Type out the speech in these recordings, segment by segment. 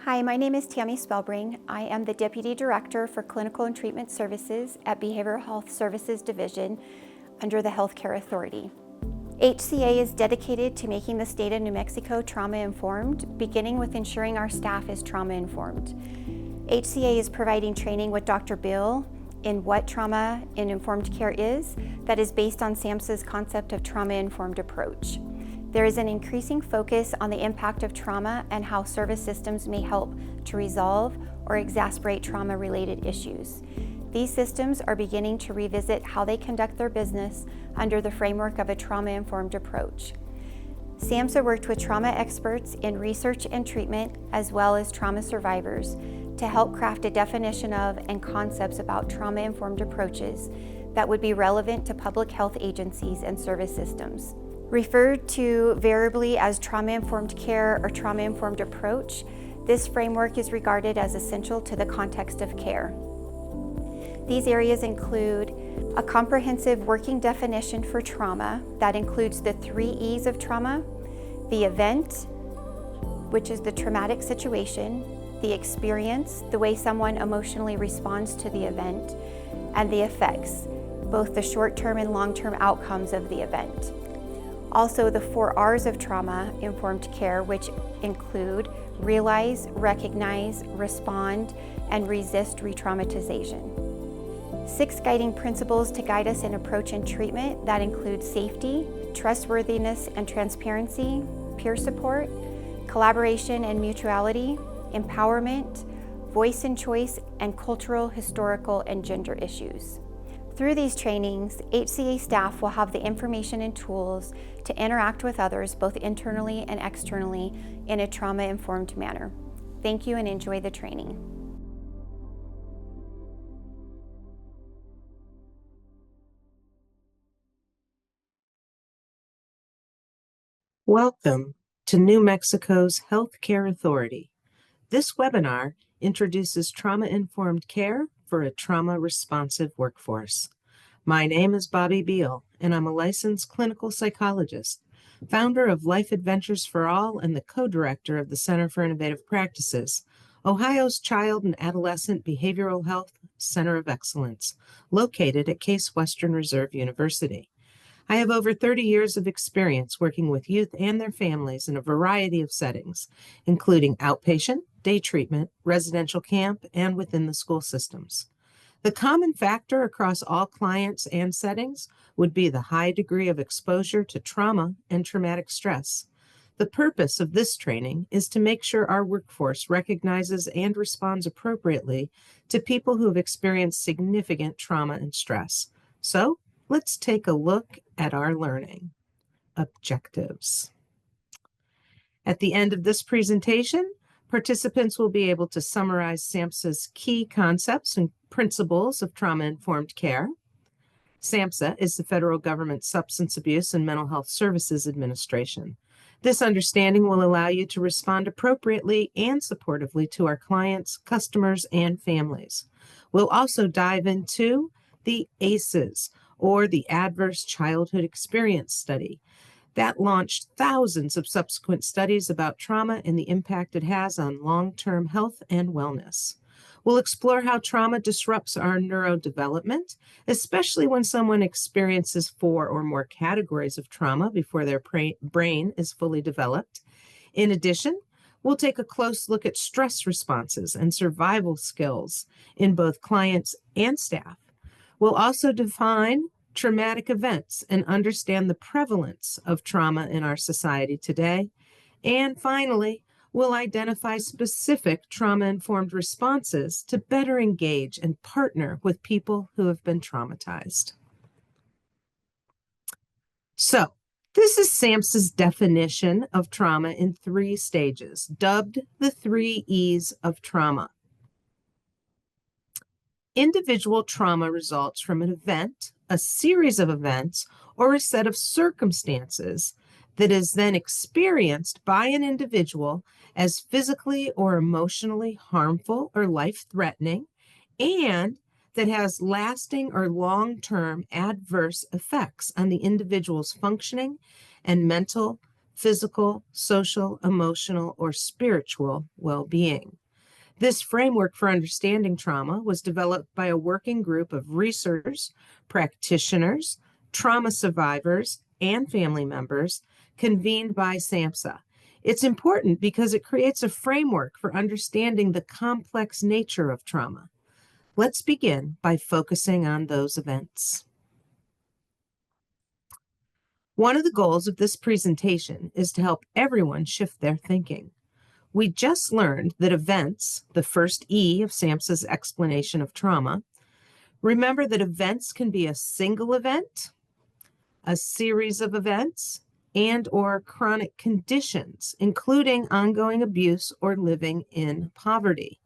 Hi, my name is Tammy Spellbring. I am the Deputy Director for Clinical and Treatment Services at Behavioral Health Services Division under the Healthcare Authority. HCA is dedicated to making the state of New Mexico trauma-informed, beginning with ensuring our staff is trauma-informed. HCA is providing training with Dr. Bill in what trauma and informed care is that is based on SAMHSA's concept of trauma-informed approach. There is an increasing focus on the impact of trauma and how service systems may help to resolve or exacerbate trauma-related issues. These systems are beginning to revisit how they conduct their business under the framework of a trauma-informed approach. SAMHSA worked with trauma experts in research and treatment, as well as trauma survivors, to help craft a definition of and concepts about trauma-informed approaches that would be relevant to public health agencies and service systems. Referred to variably as trauma-informed care or trauma-informed approach, this framework is regarded as essential to the context of care. These areas include a comprehensive working definition for trauma that includes the 3 E's of trauma: the event, which is the traumatic situation, the experience, the way someone emotionally responds to the event, and the effects, both the short-term and long-term outcomes of the event. Also, the 4 R's of trauma-informed care, which include realize, recognize, respond, and resist re-traumatization. 6 guiding principles to guide us in approach and treatment that include safety, trustworthiness and transparency, peer support, collaboration and mutuality, empowerment, voice and choice, and cultural, historical, and gender issues. Through these trainings, HCA staff will have the information and tools to interact with others both internally and externally in a trauma-informed manner. Thank you and enjoy the training. Welcome to New Mexico's Healthcare Authority. This webinar introduces trauma-informed care for a trauma-responsive workforce. My name is Bobby Beal, and I'm a licensed clinical psychologist, founder of Life Adventures for All and the co-director of the Center for Innovative Practices, Ohio's Child and Adolescent Behavioral Health Center of Excellence, located at Case Western Reserve University. I have over 30 years of experience working with youth and their families in a variety of settings, including outpatient, day treatment, residential camp, and within the school systems. The common factor across all clients and settings would be the high degree of exposure to trauma and traumatic stress. The purpose of this training is to make sure our workforce recognizes and responds appropriately to people who have experienced significant trauma and stress. So, let's take a look at our learning objectives. At the end of this presentation, participants will be able to summarize SAMHSA's key concepts and principles of trauma-informed care. SAMHSA is the federal government Substance Abuse and Mental Health Services Administration. This understanding will allow you to respond appropriately and supportively to our clients, customers, and families. We'll also dive into the ACEs, or the Adverse Childhood Experience Study. That launched thousands of subsequent studies about trauma and the impact it has on long-term health and wellness. We'll explore how trauma disrupts our neurodevelopment, especially when someone experiences 4 or more categories of trauma before their brain is fully developed. In addition, we'll take a close look at stress responses and survival skills in both clients and staff. We'll also define traumatic events and understand the prevalence of trauma in our society today. And finally, we'll identify specific trauma-informed responses to better engage and partner with people who have been traumatized. So, this is SAMHSA's definition of trauma in 3 stages, dubbed the 3 E's of trauma. Individual trauma results from an event, a series of events, or a set of circumstances that is then experienced by an individual as physically or emotionally harmful or life-threatening, and that has lasting or long-term adverse effects on the individual's functioning and mental, physical, social, emotional, or spiritual well-being. This framework for understanding trauma was developed by a working group of researchers, practitioners, trauma survivors, and family members convened by SAMHSA. It's important because it creates a framework for understanding the complex nature of trauma. Let's begin by focusing on those events. One of the goals of this presentation is to help everyone shift their thinking. We just learned that events, the first E of SAMHSA's explanation of trauma, remember that events can be a single event, a series of events, and or chronic conditions, including ongoing abuse or living in poverty.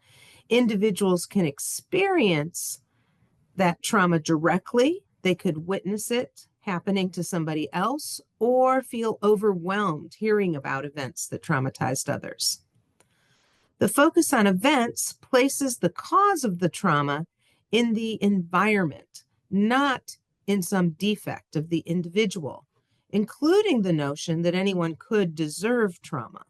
Individuals can experience that trauma directly. They could witness it happening to somebody else or feel overwhelmed hearing about events that traumatized others. The focus on events places the cause of the trauma in the environment, not in some defect of the individual, including the notion that anyone could deserve trauma.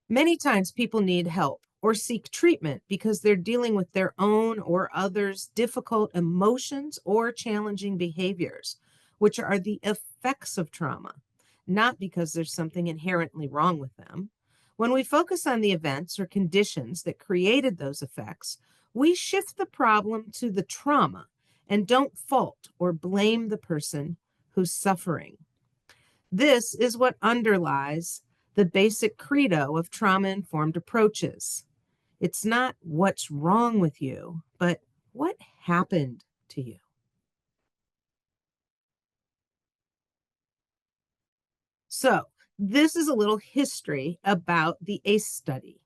Many times people need help or seek treatment because they're dealing with their own or others' difficult emotions or challenging behaviors, which are the effects of trauma, not because there's something inherently wrong with them. When we focus on the events or conditions that created those effects, we shift the problem to the trauma and don't fault or blame the person who's suffering. This is what underlies the basic credo of trauma-informed approaches. It's not what's wrong with you, but what happened to you. So this is a little history about the ACE study.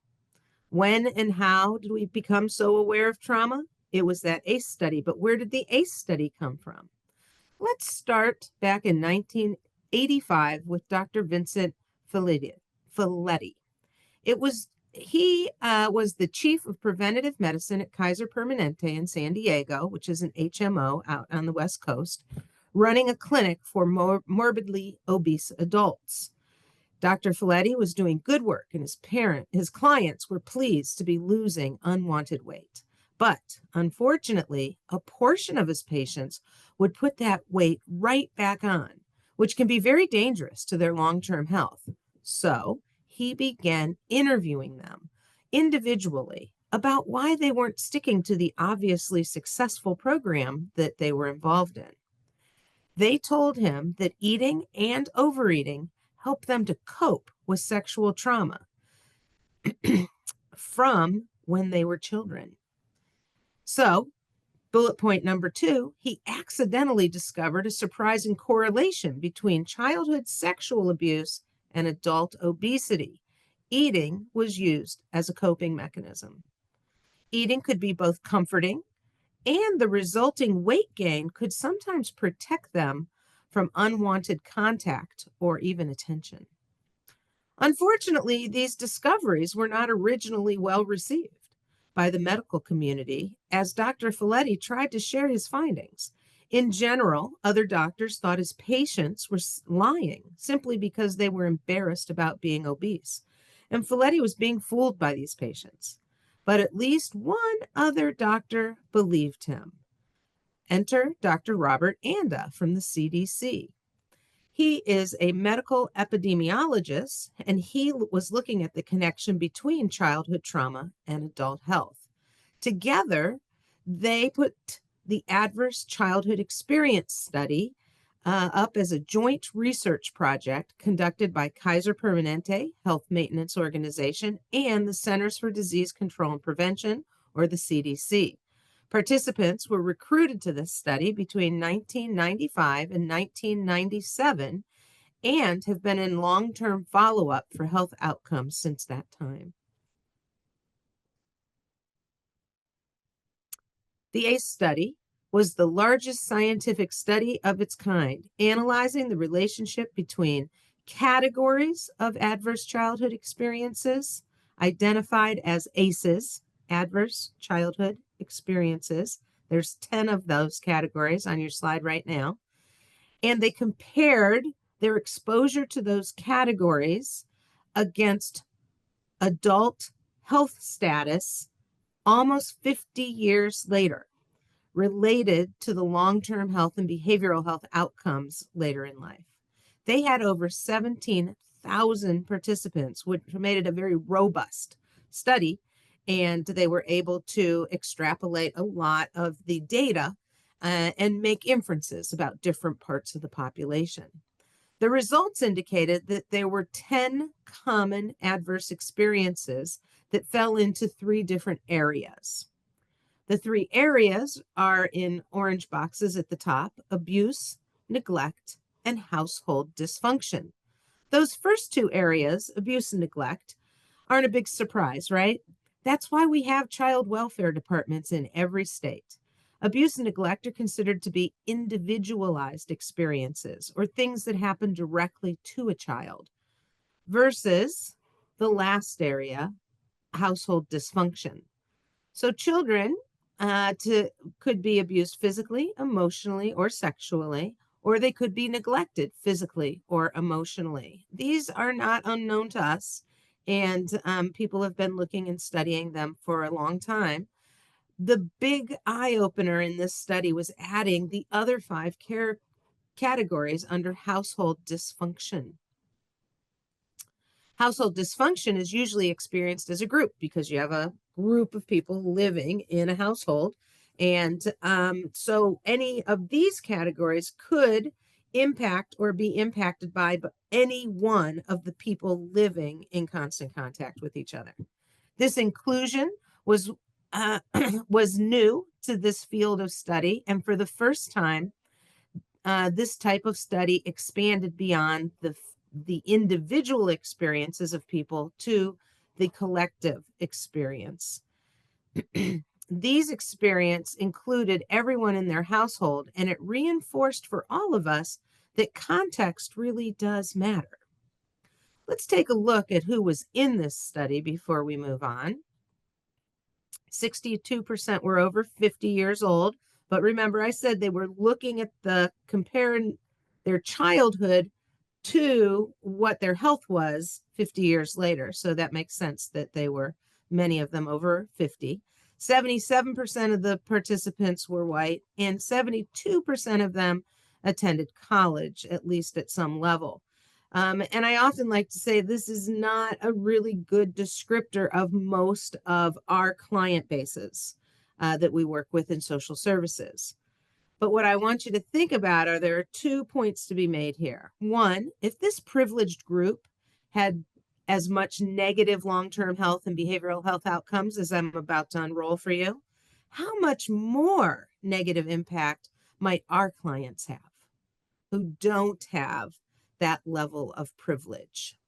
When and how did we become so aware of trauma? It was that ACE study, but where did the ACE study come from? Let's start back in 1985 with Dr. Vincent Felitti. He was the chief of preventative medicine at Kaiser Permanente in San Diego, which is an HMO out on the West Coast, running a clinic for morbidly obese adults. Dr. Felitti was doing good work, and his clients were pleased to be losing unwanted weight. But unfortunately, a portion of his patients would put that weight right back on, which can be very dangerous to their long-term health. So he began interviewing them individually about why they weren't sticking to the obviously successful program that they were involved in. They told him that eating and overeating helped them to cope with sexual trauma from when they were children. So, bullet point number 2, he accidentally discovered a surprising correlation between childhood sexual abuse and adult obesity. Eating was used as a coping mechanism. Eating could be both comforting, and the resulting weight gain could sometimes protect them from unwanted contact or even attention. Unfortunately, these discoveries were not originally well received by the medical community, as Dr. Felitti tried to share his findings. In general, other doctors thought his patients were lying simply because they were embarrassed about being obese, and Felitti was being fooled by these patients. But at least one other doctor believed him. Enter Dr. Robert Anda from the CDC. He is a medical epidemiologist, and he was looking at the connection between childhood trauma and adult health. Together, they put the Adverse Childhood Experience Study up as a joint research project conducted by Kaiser Permanente Health Maintenance Organization and the Centers for Disease Control and Prevention, or the CDC. Participants were recruited to this study between 1995 and 1997 and have been in long-term follow-up for health outcomes since that time. The ACE study was the largest scientific study of its kind, analyzing the relationship between categories of adverse childhood experiences identified as ACEs, adverse childhood experiences. There's 10 of those categories on your slide right now. And they compared their exposure to those categories against adult health status almost 50 years later, related to the long-term health and behavioral health outcomes later in life. They had over 17,000 participants, which made it a very robust study, and they were able to extrapolate a lot of the data and make inferences about different parts of the population. The results indicated that there were 10 common adverse experiences that fell into 3 different areas. The 3 areas are in orange boxes at the top: abuse, neglect, and household dysfunction. Those first 2 areas, abuse and neglect, aren't a big surprise, right? That's why we have child welfare departments in every state. Abuse and neglect are considered to be individualized experiences or things that happen directly to a child, versus the last area, household dysfunction. So children could be abused physically, emotionally, or sexually, or they could be neglected physically or emotionally. These are not unknown to us, and people have been looking and studying them for a long time. The big eye opener in this study was adding the other 5 categories under household dysfunction. Household dysfunction is usually experienced as a group because you have a group of people living in a household. And so any of these categories could impact or be impacted by any one of the people living in constant contact with each other. This inclusion was was new to this field of study, and for the first time, this type of study expanded beyond the individual experiences of people to the collective experience. These experiences included everyone in their household, and it reinforced for all of us that context really does matter. Let's take a look at who was in this study before we move on. 62% were over 50 years old, but remember I said they were looking at comparing their childhood to what their health was 50 years later. So that makes sense that many of them over 50. 77% of the participants were white, and 72% of them attended college, at least at some level. And I often like to say this is not a really good descriptor of most of our client bases that we work with in social services. But what I want you to think about are there are 2 points to be made here. One, if this privileged group had as much negative long-term health and behavioral health outcomes as I'm about to unroll for you, how much more negative impact might our clients have who don't have that level of privilege?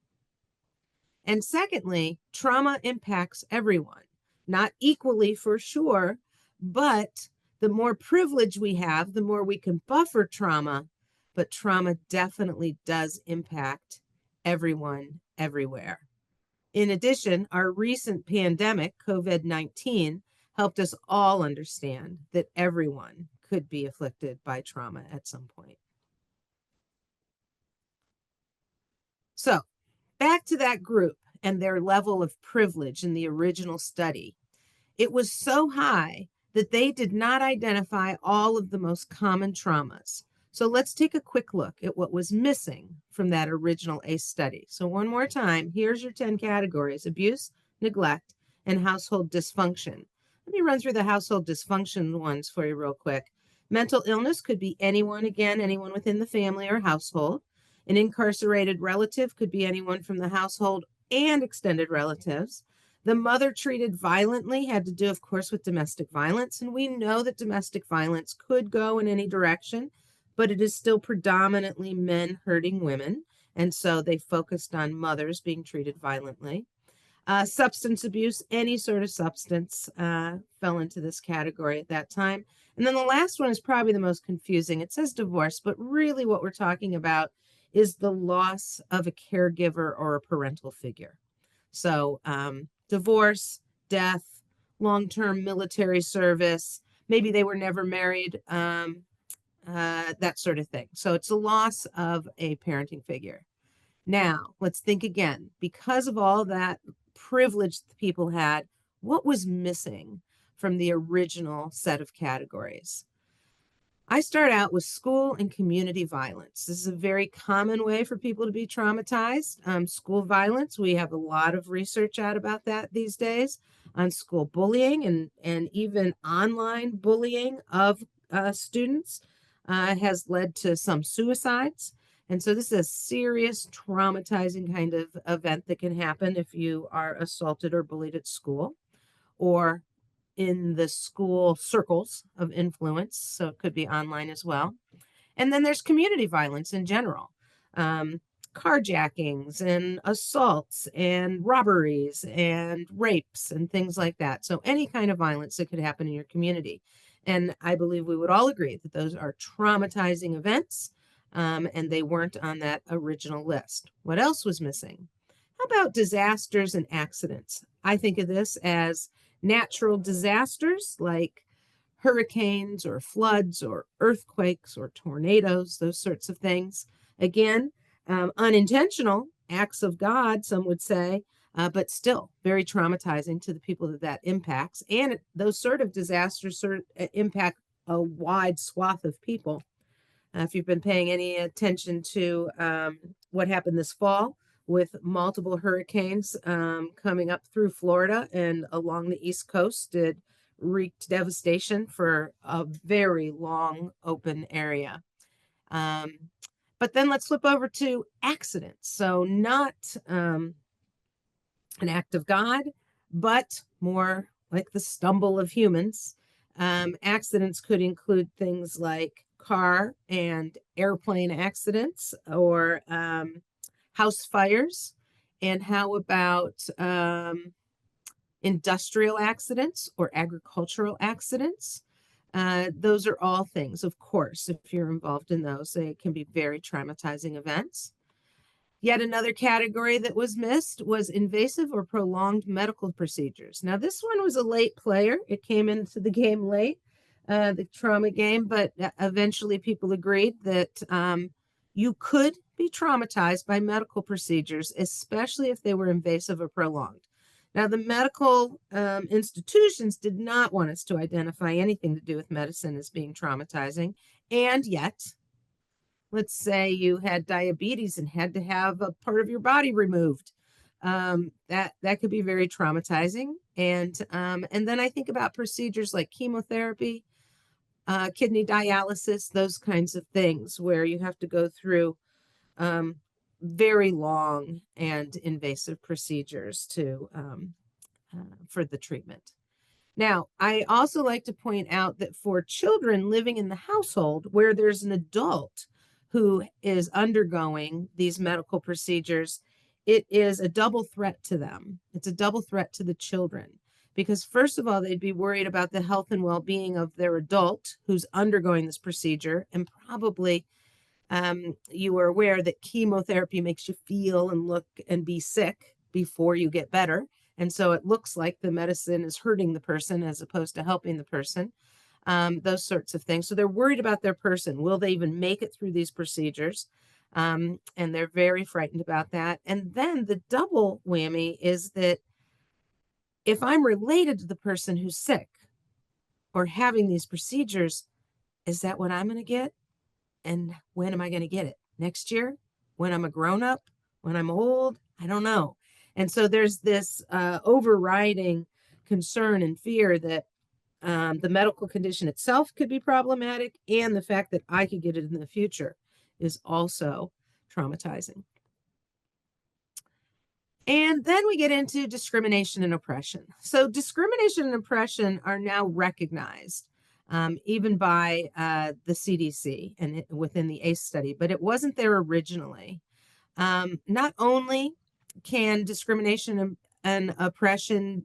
And secondly, trauma impacts everyone, not equally for sure, but the more privilege we have, the more we can buffer trauma, but trauma definitely does impact everyone everywhere. In addition, our recent pandemic, COVID-19, helped us all understand that everyone could be afflicted by trauma at some point. So, back to that group and their level of privilege in the original study. It was so high that they did not identify all of the most common traumas. So let's take a quick look at what was missing from that original ACE study. So one more time, here's your 10 categories: abuse, neglect, and household dysfunction. Let me run through the household dysfunction ones for you real quick. Mental illness could be anyone, again, anyone within the family or household. An incarcerated relative could be anyone from the household and extended relatives. The mother treated violently had to do, of course, with domestic violence. And we know that domestic violence could go in any direction, but it is still predominantly men hurting women. And so they focused on mothers being treated violently. Substance abuse, any sort of substance fell into this category at that time. And then the last one is probably the most confusing. It says divorce, but really what we're talking about is the loss of a caregiver or a parental figure. So divorce, death, long-term military service, maybe they were never married, that sort of thing. So it's a loss of a parenting figure. Now, let's think again. Because of all that privilege the people had, what was missing from the original set of categories? I start out with school and community violence. This is a very common way for people to be traumatized. School violence, we have a lot of research out about that these days on school bullying and even online bullying of students has led to some suicides. And so this is a serious traumatizing kind of event that can happen if you are assaulted or bullied at school or in the school circles of influence. So it could be online as well. And then there's community violence in general, carjackings and assaults and robberies and rapes and things like that. So any kind of violence that could happen in your community. And I believe we would all agree that those are traumatizing events, and they weren't on that original list. What else was missing? How about disasters and accidents? I think of this as natural disasters like hurricanes or floods or earthquakes or tornadoes, those sorts of things. Again, unintentional acts of God, some would say, but still very traumatizing to the people that impacts. And those sort of disasters impact a wide swath of people. If you've been paying any attention to what happened this fall with multiple hurricanes coming up through Florida and along the East Coast, it wreaked devastation for a very long open area. But then let's flip over to accidents. So not an act of God, but more like the stumble of humans. Accidents could include things like car and airplane accidents or house fires. And how about industrial accidents or agricultural accidents? Those are all things, of course, if you're involved in those, they can be very traumatizing events. Yet another category that was missed was invasive or prolonged medical procedures. Now, this one was a late player. It came into the game late, the trauma game, but eventually people agreed that you could be traumatized by medical procedures, especially if they were invasive or prolonged. Now, the medical institutions did not want us to identify anything to do with medicine as being traumatizing, and yet, let's say you had diabetes and had to have a part of your body removed. That could be very traumatizing. And then I think about procedures like chemotherapy, kidney dialysis, those kinds of things where you have to go through very long and invasive procedures for the treatment. Now, I also like to point out that for children living in the household where there's an adult who is undergoing these medical procedures, it is a double threat to them. It's a double threat to the children because, first of all, they'd be worried about the health and well-being of their adult who's undergoing this procedure. And probably you are aware that chemotherapy makes you feel and look and be sick before you get better. And so it looks like the medicine is hurting the person as opposed to helping the person. Those sorts of things. So they're worried about their person. Will they even make it through these procedures? And they're very frightened about that. And then the double whammy is that if I'm related to the person who's sick or having these procedures, is that what I'm going to get? And when am I going to get it? Next year? When I'm a grown up? When I'm old? I don't know. And so there's this overriding concern and fear that the medical condition itself could be problematic, and the fact that I could get it in the future is also traumatizing. And then we get into discrimination and oppression. So discrimination and oppression are now recognized even by the CDC and within the ACE study, but it wasn't there originally. Not only can discrimination and oppression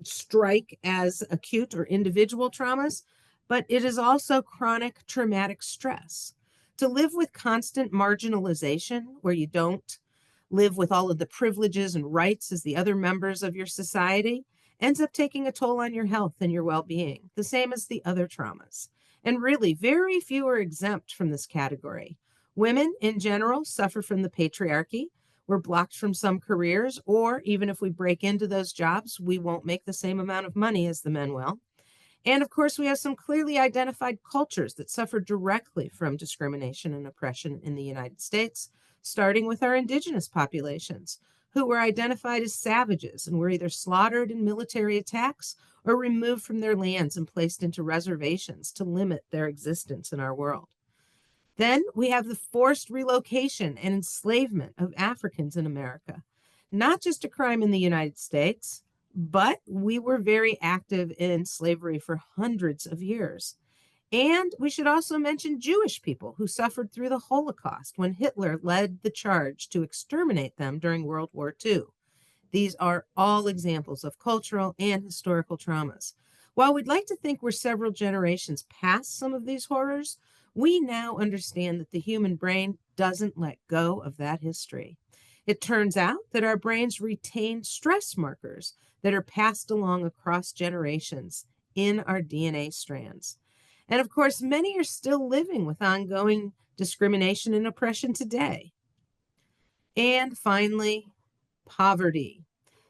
strike as acute or individual traumas, but it is also chronic traumatic stress. To live with constant marginalization, where you don't live with all of the privileges and rights as the other members of your society, ends up taking a toll on your health and your well-being, the same as the other traumas. And really, very few are exempt from this category. Women in general suffer from the patriarchy. We're blocked from some careers, or even if we break into those jobs, we won't make the same amount of money as the men will. And of course, we have some clearly identified cultures that suffer directly from discrimination and oppression in the United States, starting with our indigenous populations, who were identified as savages and were either slaughtered in military attacks or removed from their lands and placed into reservations to limit their existence in our world. Then we have the forced relocation and enslavement of Africans in America, not just a crime in the United States, but we were very active in slavery for hundreds of years. And we should also mention Jewish people who suffered through the Holocaust when Hitler led the charge to exterminate them during World War II. These are all examples of cultural and historical traumas. While we'd like to think we're several generations past some of these horrors, we now understand that the human brain doesn't let go of that history. It turns out that our brains retain stress markers that are passed along across generations in our DNA strands. And of course, many are still living with ongoing discrimination and oppression today. And finally, poverty,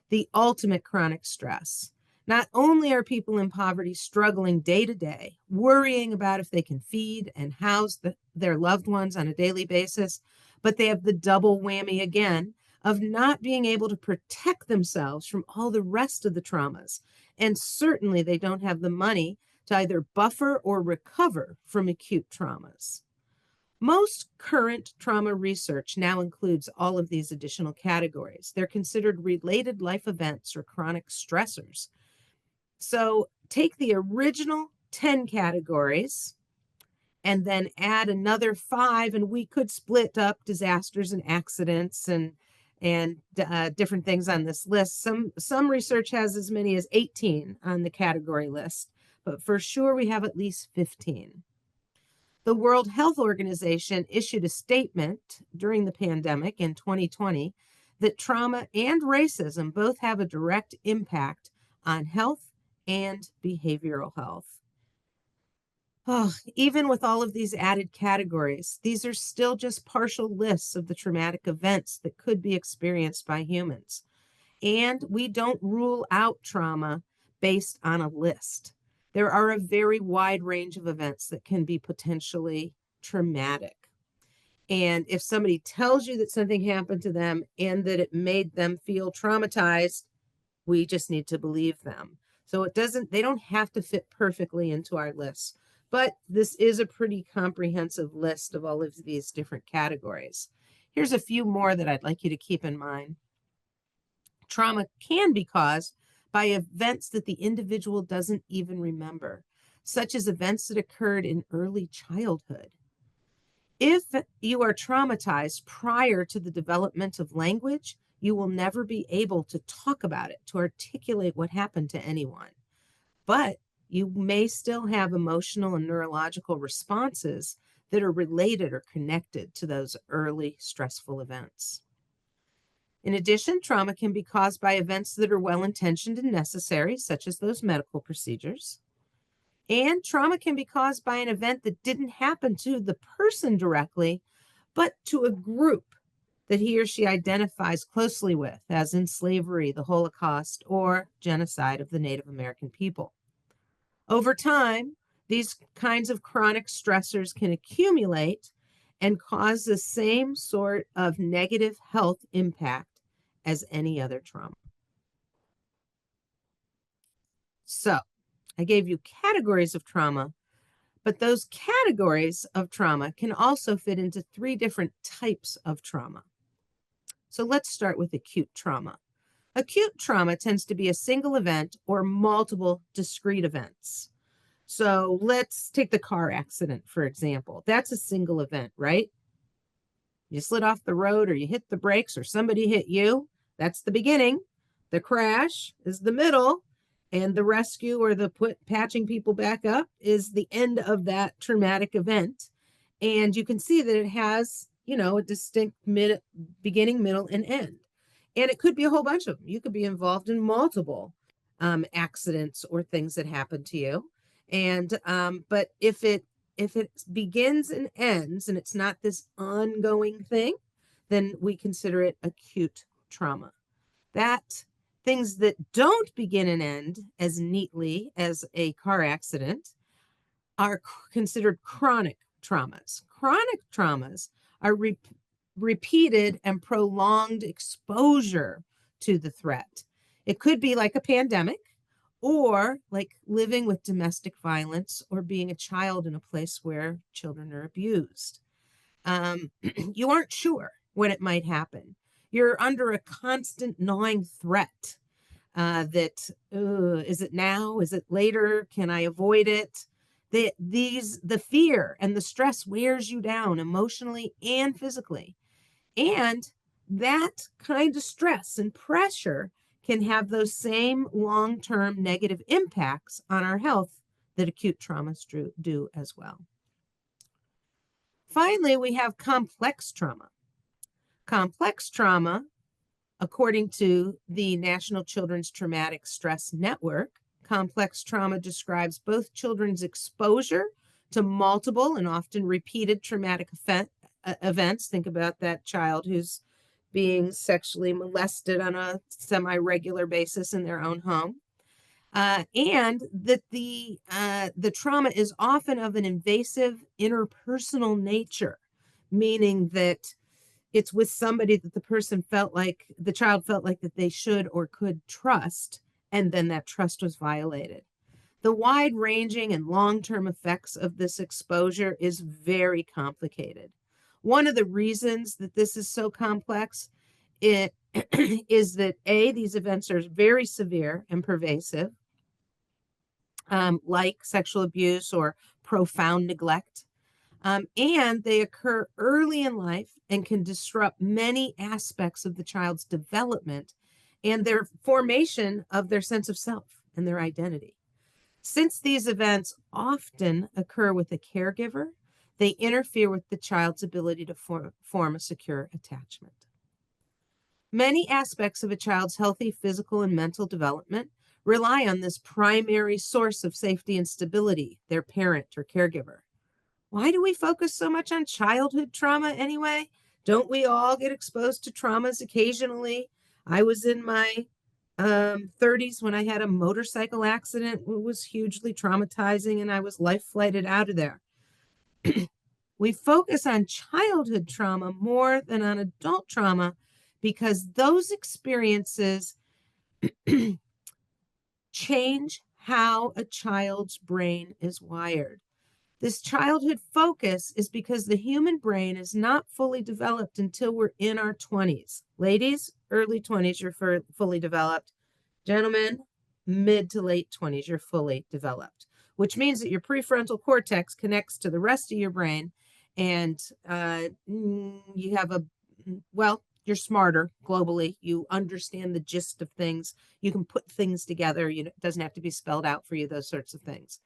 the ultimate chronic stress. Not only are people in poverty struggling day to day, worrying about if they can feed and house their loved ones on a daily basis, but they have the double whammy again of not being able to protect themselves from all the rest of the traumas. And certainly they don't have the money to either buffer or recover from acute traumas. Most current trauma research now includes all of these additional categories. They're considered related life events or chronic stressors. So take the original 10 categories and then add another 5, and we could split up disasters and accidents and different things on this list. Some research has as many as 18 on the category list, but for sure we have at least 15. The World Health Organization issued a statement during the pandemic in 2020 that trauma and racism both have a direct impact on health and behavioral health. Oh, even with all of these added categories, these are still just partial lists of the traumatic events that could be experienced by humans. And we don't rule out trauma based on a list. There are a very wide range of events that can be potentially traumatic. And if somebody tells you that something happened to them and that it made them feel traumatized, we just need to believe them. So they don't have to fit perfectly into our list. But this is a pretty comprehensive list of all of these different categories. Here's a few more that I'd like you to keep in mind. Trauma can be caused by events that the individual doesn't even remember, such as events that occurred in early childhood. If you are traumatized prior to the development of language, you will never be able to talk about it, to articulate what happened to anyone. But you may still have emotional and neurological responses that are related or connected to those early stressful events. In addition, trauma can be caused by events that are well-intentioned and necessary, such as those medical procedures. And trauma can be caused by an event that didn't happen to the person directly, but to a group that he or she identifies closely with, as in slavery, the Holocaust, or genocide of the Native American people. Over time, these kinds of chronic stressors can accumulate and cause the same sort of negative health impact as any other trauma. So, I gave you categories of trauma, but those categories of trauma can also fit into 3 different types of trauma. So let's start with acute trauma. Acute trauma tends to be a single event or multiple discrete events. So let's take the car accident, for example. That's a single event, right? You slid off the road or you hit the brakes or somebody hit you. That's the beginning. The crash is the middle, and the rescue or the patching people back up is the end of that traumatic event. And you can see that it has, a distinct beginning, middle, and end. And it could be a whole bunch of them. You could be involved in multiple accidents or things that happen to you. And but if it begins and ends and it's not this ongoing thing, then we consider it acute trauma. That things that don't begin and end as neatly as a car accident are considered chronic traumas. Chronic traumas are repeated and prolonged exposure to the threat. It could be like a pandemic, or like living with domestic violence, or being a child in a place where children are abused. You aren't sure when it might happen. You're under a constant gnawing threat that is it now? Is it later? Can I avoid it? The fear and the stress wears you down emotionally and physically. And that kind of stress and pressure can have those same long-term negative impacts on our health that acute traumas do as well. Finally, we have complex trauma. Complex trauma, according to the National Children's Traumatic Stress Network, complex trauma describes both children's exposure to multiple and often repeated traumatic events. Think about that child who's being sexually molested on a semi-regular basis in their own home. And that the trauma is often of an invasive interpersonal nature, meaning that it's with somebody that the child felt like that they should or could trust, and then that trust was violated. The wide-ranging and long-term effects of this exposure is very complicated. One of the reasons that this is so complex is that these events are very severe and pervasive, like sexual abuse or profound neglect. And they occur early in life and can disrupt many aspects of the child's development and their formation of their sense of self and their identity. Since these events often occur with a caregiver, they interfere with the child's ability to form a secure attachment. Many aspects of a child's healthy physical and mental development rely on this primary source of safety and stability, their parent or caregiver. Why do we focus so much on childhood trauma anyway? Don't we all get exposed to traumas occasionally? I was in my 30s when I had a motorcycle accident. It was hugely traumatizing and I was life flighted out of there. We focus on childhood trauma more than on adult trauma because those experiences change how a child's brain is wired. This childhood focus is because the human brain is not fully developed until we're in our 20s. Ladies, early 20s, you're fully developed. Gentlemen, mid to late 20s, you're fully developed, which means that your prefrontal cortex connects to the rest of your brain, and you have you're smarter globally. You understand the gist of things. You can put things together. It doesn't have to be spelled out for you, those sorts of things.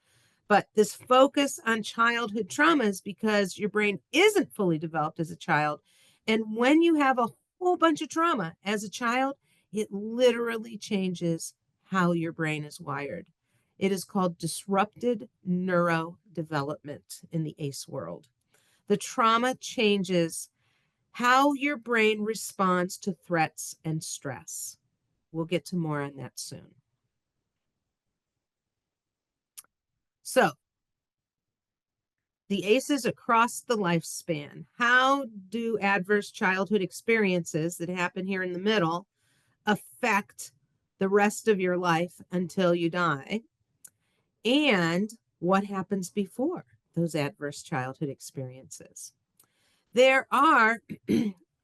But this focus on childhood trauma is because your brain isn't fully developed as a child. And when you have a whole bunch of trauma as a child, it literally changes how your brain is wired. It is called disrupted neurodevelopment in the ACE world. The trauma changes how your brain responds to threats and stress. We'll get to more on that soon. So, the ACEs across the lifespan. How do adverse childhood experiences that happen here in the middle affect the rest of your life until you die? And what happens before those adverse childhood experiences? There are,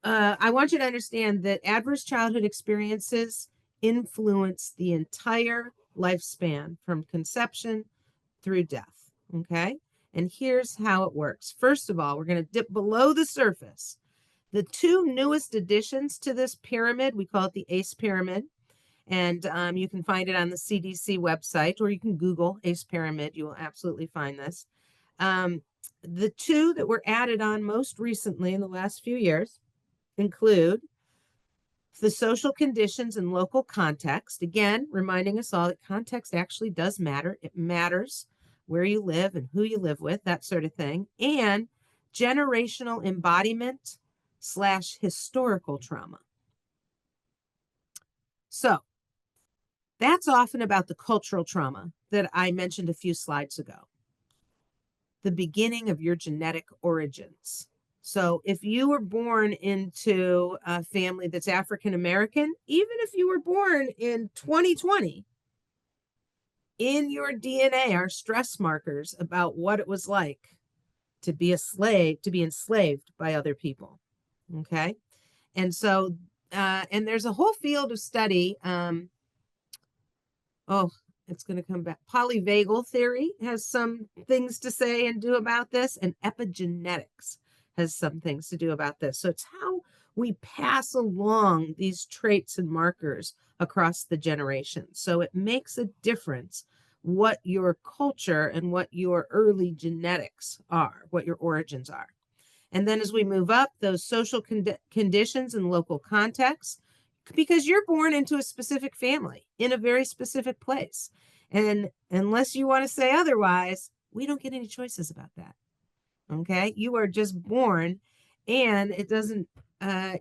I want you to understand that adverse childhood experiences influence the entire lifespan from conception through death, okay? And here's how it works. First of all, we're going to dip below the surface. The two newest additions to this pyramid, we call it the ACE pyramid, and you can find it on the CDC website, or you can Google ACE pyramid. You will absolutely find this. The two that were added on most recently in the last few years include the social conditions and local context. Again, reminding us all that context actually does matter. It matters where you live and who you live with, that sort of thing, and generational embodiment / historical trauma. So that's often about the cultural trauma that I mentioned a few slides ago, the beginning of your genetic origins. So if you were born into a family that's African American, even if you were born in 2020, in your DNA are stress markers about what it was like to be a slave, to be enslaved by other people. Okay. And so, and there's a whole field of study. It's going to come back. Polyvagal theory has some things to say and do about this, and epigenetics has some things to do about this. So it's how we pass along these traits and markers across the generations. So it makes a difference what your culture and what your early genetics are, what your origins are. And then as we move up, those social conditions and local contexts, because you're born into a specific family in a very specific place. And unless you want to say otherwise, we don't get any choices about that. Okay. You are just born, and it doesn't,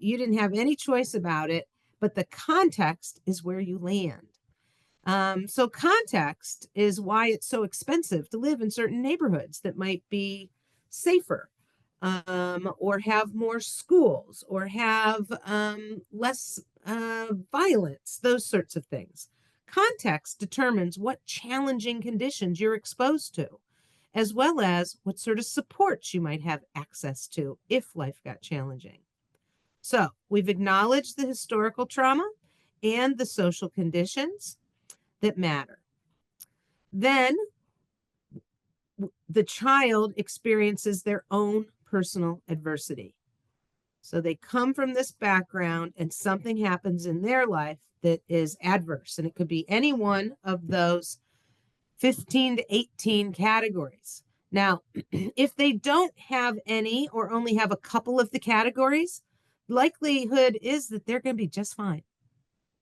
you didn't have any choice about it, but the context is where you land. So context is why it's so expensive to live in certain neighborhoods that might be safer, or have more schools, or have less violence, those sorts of things. Context determines what challenging conditions you're exposed to, as well as what sort of supports you might have access to if life got challenging. So we've acknowledged the historical trauma and the social conditions that matter. Then the child experiences their own personal adversity. So they come from this background and something happens in their life that is adverse. And it could be any one of those 15 to 18 categories. Now, if they don't have any or only have a couple of the categories, likelihood is that they're going to be just fine.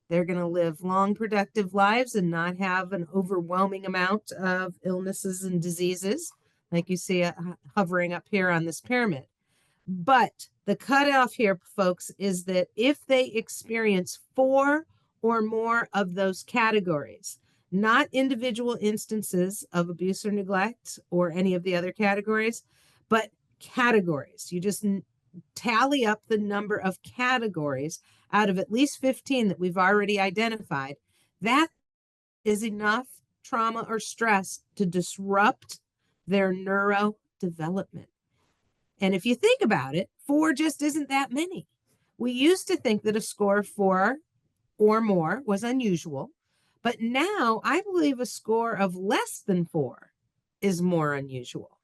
They're going to live long, productive lives and not have an overwhelming amount of illnesses and diseases, like you see hovering up here on this pyramid. But the cutoff here, folks, is that if they experience 4 or more of those categories, not individual instances of abuse or neglect or any of the other categories, but categories. You just tally up the number of categories out of at least 15 that we've already identified. That is enough trauma or stress to disrupt their neurodevelopment. And if you think about it, 4 just isn't that many. We used to think that a score of 4 or more was unusual, but now I believe a score of less than 4 is more unusual.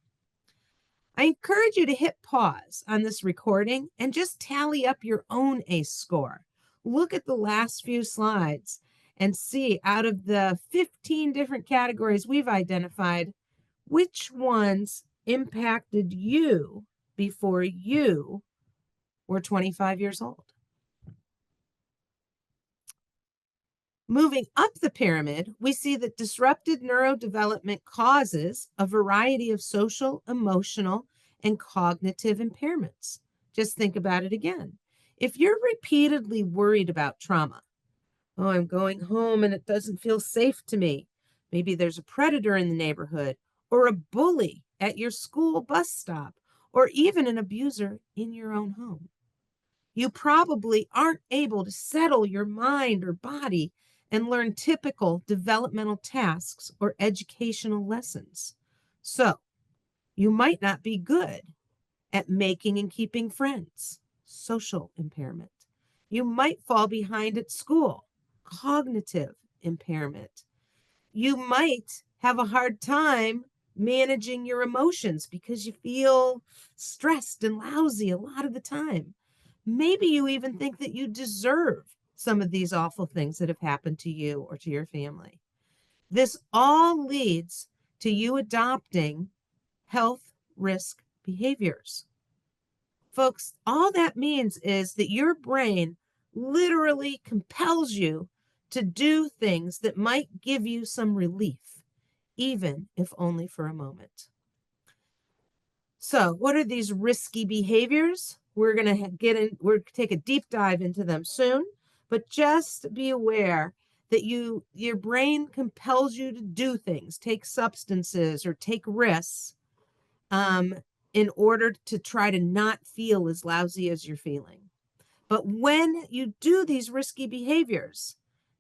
I encourage you to hit pause on this recording and just tally up your own ACE score. Look at the last few slides and see, out of the 15 different categories we've identified, which ones impacted you before you were 25 years old. Moving up the pyramid, we see that disrupted neurodevelopment causes a variety of social, emotional, and cognitive impairments. Just think about it again. If you're repeatedly worried about trauma, oh, I'm going home and it doesn't feel safe to me. Maybe there's a predator in the neighborhood, or a bully at your school bus stop, or even an abuser in your own home. You probably aren't able to settle your mind or body and learn typical developmental tasks or educational lessons. So you might not be good at making and keeping friends, social impairment. You might fall behind at school, cognitive impairment. You might have a hard time managing your emotions because you feel stressed and lousy a lot of the time. Maybe you even think that you deserve some of these awful things that have happened to you or to your family. This all leads to you adopting health risk behaviors. Folks, all that means is that your brain literally compels you to do things that might give you some relief. even if only for a moment. So, what are these risky behaviors? We're going to we're going to take a deep dive into them soon, but just be aware that your brain compels you to do things, take substances or take risks, um, in order to try to not feel as lousy as you're feeling. But when you do these risky behaviors,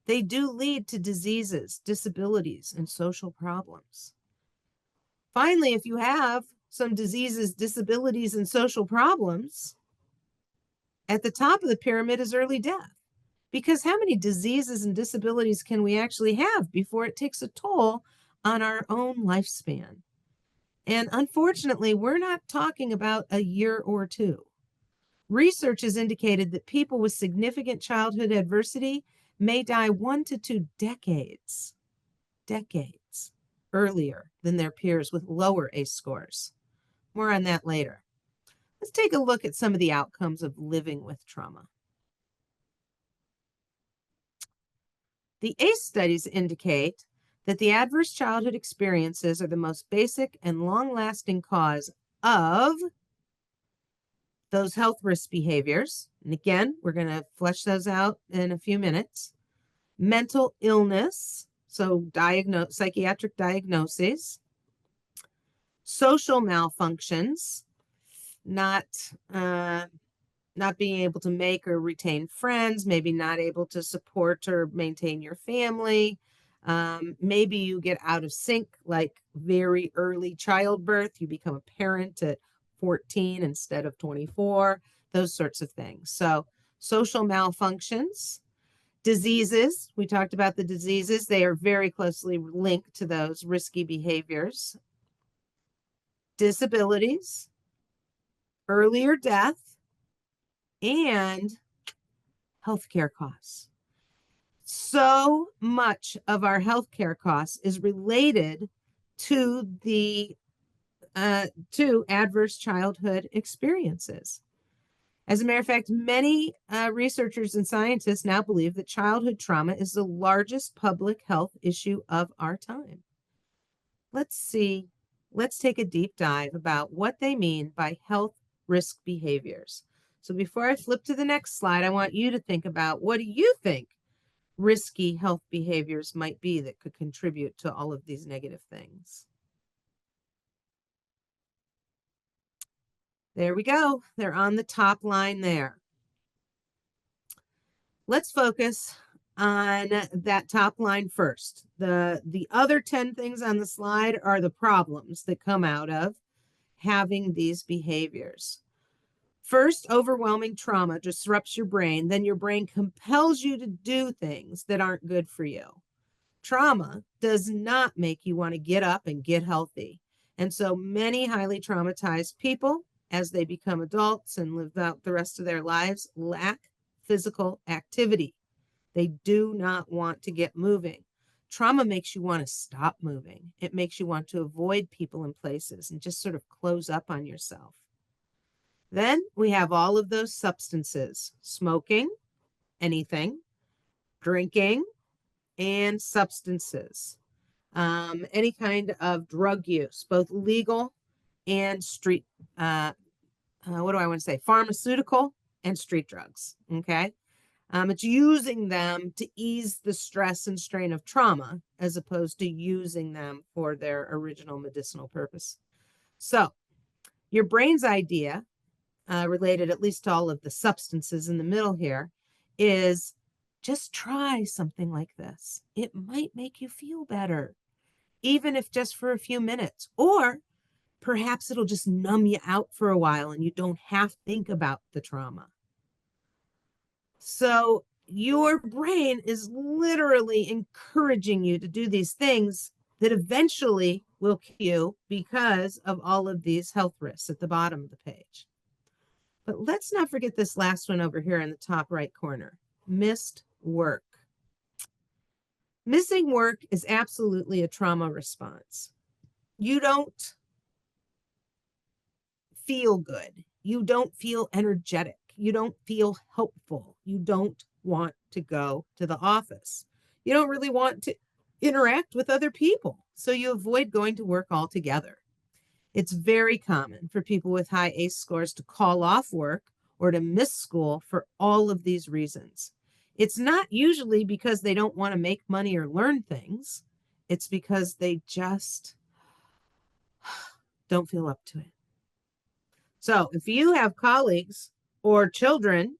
they do lead to diseases, disabilities, and social problems. Finally, if you have some diseases, disabilities, and social problems, at the top of the pyramid is early death. Because how many diseases and disabilities can we actually have before it takes a toll on our own lifespan? And unfortunately, we're not talking about a year or two. Research has indicated that people with significant childhood adversity may die 1 to 2 decades earlier than their peers with lower ACE scores. More on that later. Let's take a look at some of the outcomes of living with trauma. The ACE studies indicate that the adverse childhood experiences are the most basic and long-lasting cause of those health risk behaviors. And again, we're going to flesh those out in a few minutes. Mental illness, so psychiatric diagnoses, social malfunctions, not being able to make or retain friends, maybe not able to support or maintain your family. Maybe you get out of sync, like very early childbirth. You become a parent at 14 instead of 24, those sorts of things. So social malfunctions, diseases, we talked about the diseases. They are very closely linked to those risky behaviors. Disabilities, earlier death, and healthcare costs. So much of our healthcare costs is related to the to adverse childhood experiences. As a matter of fact, many researchers and scientists now believe that childhood trauma is the largest public health issue of our time. Let's take a deep dive about what they mean by health risk behaviors. So before I flip to the next slide, I want you to think about, what do you think risky health behaviors might be that could contribute to all of these negative things? There we go. They're on the top line there. Let's focus on that top line first. The other 10 things on the slide are the problems that come out of having these behaviors. First, overwhelming trauma disrupts your brain. Then your brain compels you to do things that aren't good for you. Trauma does not make you want to get up and get healthy. And so many highly traumatized people, as they become adults and live out the rest of their lives, lack physical activity. They do not want to get moving. Trauma makes you want to stop moving. It makes you want to avoid people and places and just sort of close up on yourself. Then we have all of those substances: smoking, anything, drinking, and substances. Any kind of drug use, both legal and street, pharmaceutical and street drugs, okay? It's using them to ease the stress and strain of trauma as opposed to using them for their original medicinal purpose. So your brain's idea, related at least to all of the substances in the middle here, is just try something like this. It might make you feel better, even if just for a few minutes, or perhaps it'll just numb you out for a while and you don't have to think about the trauma. So your brain is literally encouraging you to do these things that eventually will kill you because of all of these health risks at the bottom of the page. But let's not forget this last one over here in the top right corner: missed work. Missing work is absolutely a trauma response. You don't feel good. You don't feel energetic. You don't feel hopeful. You don't want to go to the office. You don't really want to interact with other people. so you avoid going to work altogether. It's very common for people with high ACE scores to call off work or to miss school for all of these reasons. It's not usually because they don't want to make money or learn things. It's because they just don't feel up to it. So if you have colleagues or children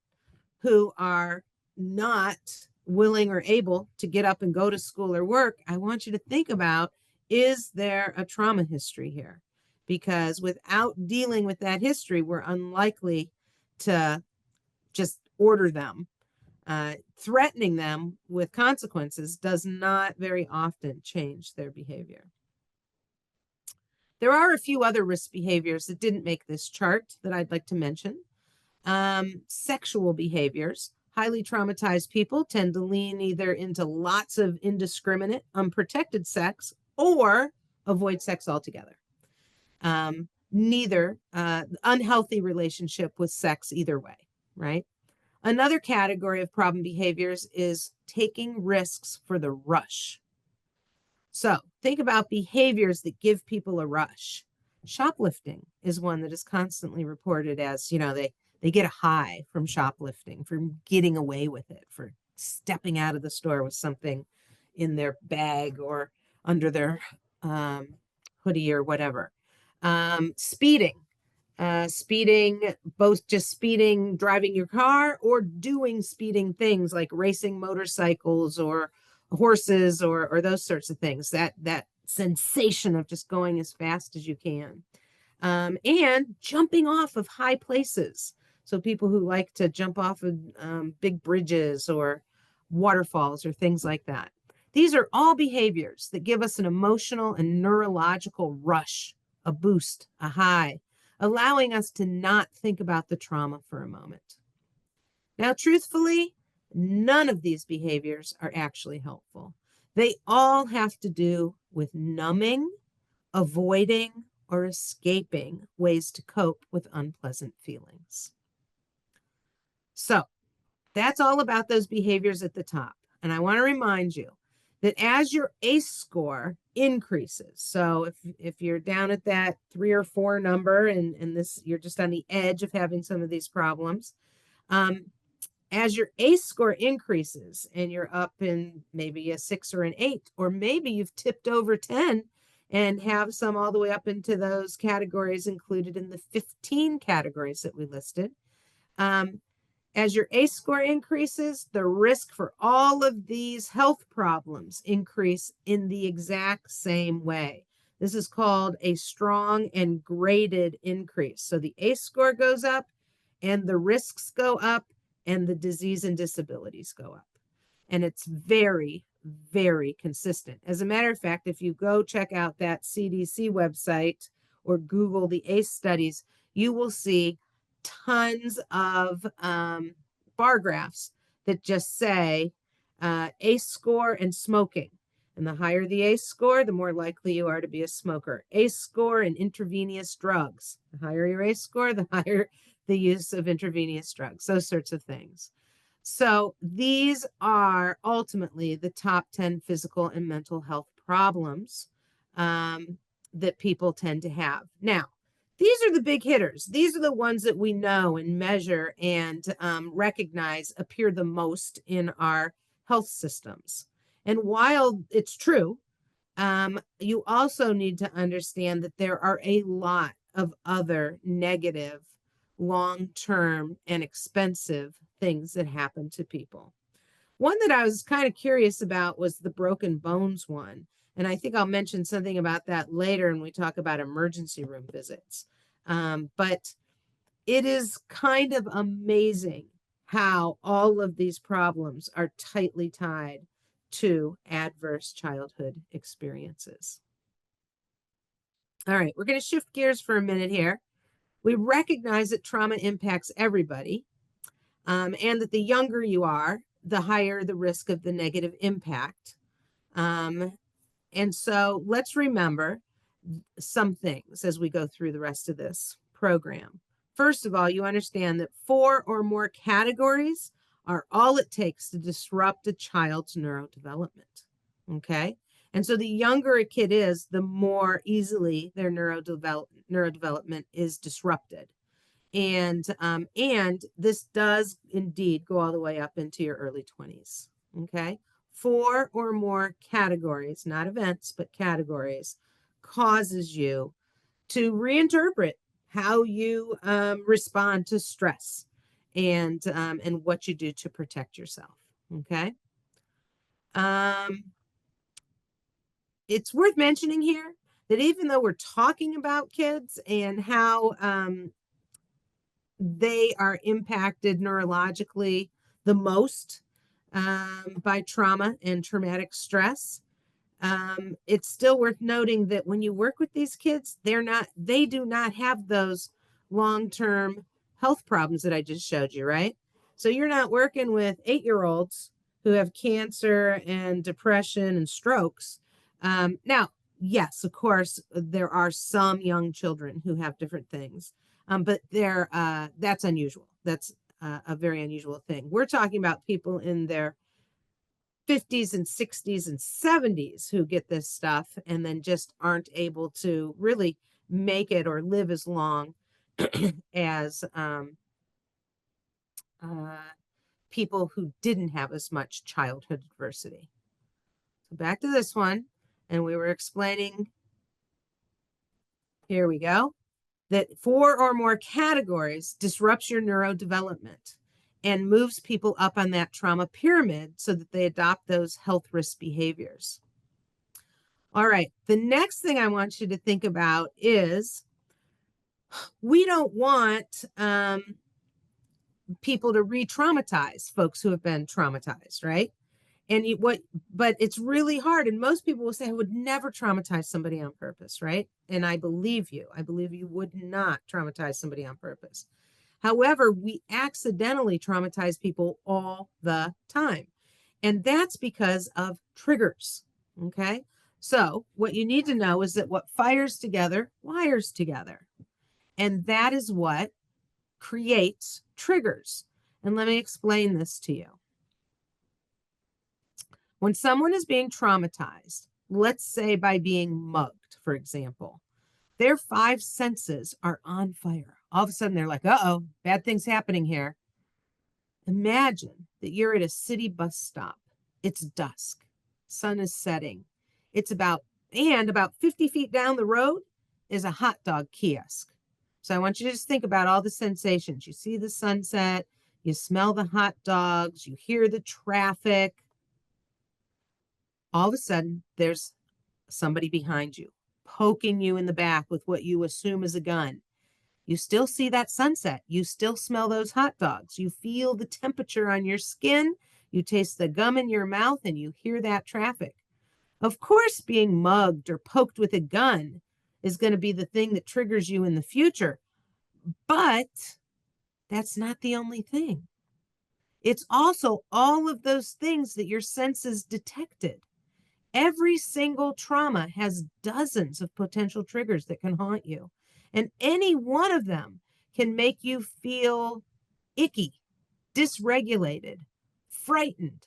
who are not willing or able to get up and go to school or work, I want you to think about, is there a trauma history here? Because without dealing with that history, we're unlikely to just order them. Threatening them with consequences does not very often change their behavior. There are a few other risk behaviors that didn't make this chart that I'd like to mention. Sexual behaviors. Highly traumatized people tend to lean either into lots of indiscriminate, unprotected sex or avoid sex altogether. Neither unhealthy relationship with sex either way, right? Another category of problem behaviors is taking risks for the rush. So think about behaviors that give people a rush. Shoplifting is one that is constantly reported as, they get a high from shoplifting, from getting away with it, for stepping out of the store with something in their bag or under their hoodie or whatever. Speeding, both just speeding, driving your car, or doing speeding things like racing motorcycles or horses or those sorts of things. That sensation of just going as fast as you can. And jumping off of high places. So people who like to jump off of big bridges or waterfalls or things like that. These are all behaviors that give us an emotional and neurological rush, a boost, a high, allowing us to not think about the trauma for a moment. Now, truthfully, none of these behaviors are actually helpful. They all have to do with numbing, avoiding, or escaping ways to cope with unpleasant feelings. So that's all about those behaviors at the top. And I want to remind you that as your ACE score increases, so if you're down at that 3 or 4 number and this you're just on the edge of having some of these problems, as your ACE score increases and you're up in maybe a 6 or an 8, or maybe you've tipped over 10 and have some all the way up into those categories included in the 15 categories that we listed. As your ACE score increases, the risk for all of these health problems increase in the exact same way. This is called a strong and graded increase. So the ACE score goes up and the risks go up and the disease and disabilities go up. And it's very, very consistent. As a matter of fact, if you go check out that CDC website or Google the ACE studies, you will see tons of bar graphs that just say ACE score and smoking. And the higher the ACE score, the more likely you are to be a smoker. ACE score and intravenous drugs. The higher your ACE score, the higher the use of intravenous drugs, those sorts of things. So these are ultimately the top 10 physical and mental health problems that people tend to have. Now, these are the big hitters. These are the ones that we know and measure and recognize appear the most in our health systems. And while it's true, you also need to understand that there are a lot of other negative, long-term, and expensive things that happen to people. One that I was kind of curious about was the broken bones one. And I think I'll mention something about that later when we talk about emergency room visits. But it is kind of amazing how all of these problems are tightly tied to adverse childhood experiences. All right, we're going to shift gears for a minute here. We recognize that trauma impacts everybody, and that the younger you are, the higher the risk of the negative impact. And so let's remember some things as we go through the rest of this program. First of all, you understand that 4 or more categories are all it takes to disrupt a child's neurodevelopment. Okay? And so the younger a kid is, the more easily their neurodevelopment is disrupted. And this does indeed go all the way up into your early 20s. Okay. 4 or more categories, not events, but categories, causes you to reinterpret how you respond to stress and what you do to protect yourself. Okay. It's worth mentioning here that even though we're talking about kids and how they are impacted neurologically the most by trauma and traumatic stress, it's still worth noting that when you work with these kids, they do not have those long-term health problems that I just showed you, right? So you're not working with 8-year-olds who have cancer and depression and strokes. Now, yes, of course, there are some young children who have different things, but that's unusual. That's a very unusual thing. We're talking about people in their 50s and 60s and 70s who get this stuff and then just aren't able to really make it or live as long as people who didn't have as much childhood adversity. So back to this one, and we were explaining, here we go, that 4 or more categories disrupts your neurodevelopment and moves people up on that trauma pyramid so that they adopt those health risk behaviors. All right, the next thing I want you to think about is we don't want people to re-traumatize folks who have been traumatized, right? But it's really hard. And most people will say, I would never traumatize somebody on purpose, right? And I believe you. I believe you would not traumatize somebody on purpose. However, we accidentally traumatize people all the time. And that's because of triggers. Okay. So what you need to know is that what fires together wires together. And that is what creates triggers. And let me explain this to you. When someone is being traumatized, let's say by being mugged, for example, their 5 senses are on fire. All of a sudden, they're like, uh-oh, bad things happening here. Imagine that you're at a city bus stop. It's dusk. Sun is setting. About 50 feet down the road is a hot dog kiosk. So I want you to just think about all the sensations. You see the sunset, you smell the hot dogs, you hear the traffic. All of a sudden, there's somebody behind you, poking you in the back with what you assume is a gun. You still see that sunset. You still smell those hot dogs. You feel the temperature on your skin. You taste the gum in your mouth and you hear that traffic. Of course, being mugged or poked with a gun is going to be the thing that triggers you in the future. But that's not the only thing. It's also all of those things that your senses detected. Every single trauma has dozens of potential triggers that can haunt you. And any one of them can make you feel icky, dysregulated, frightened.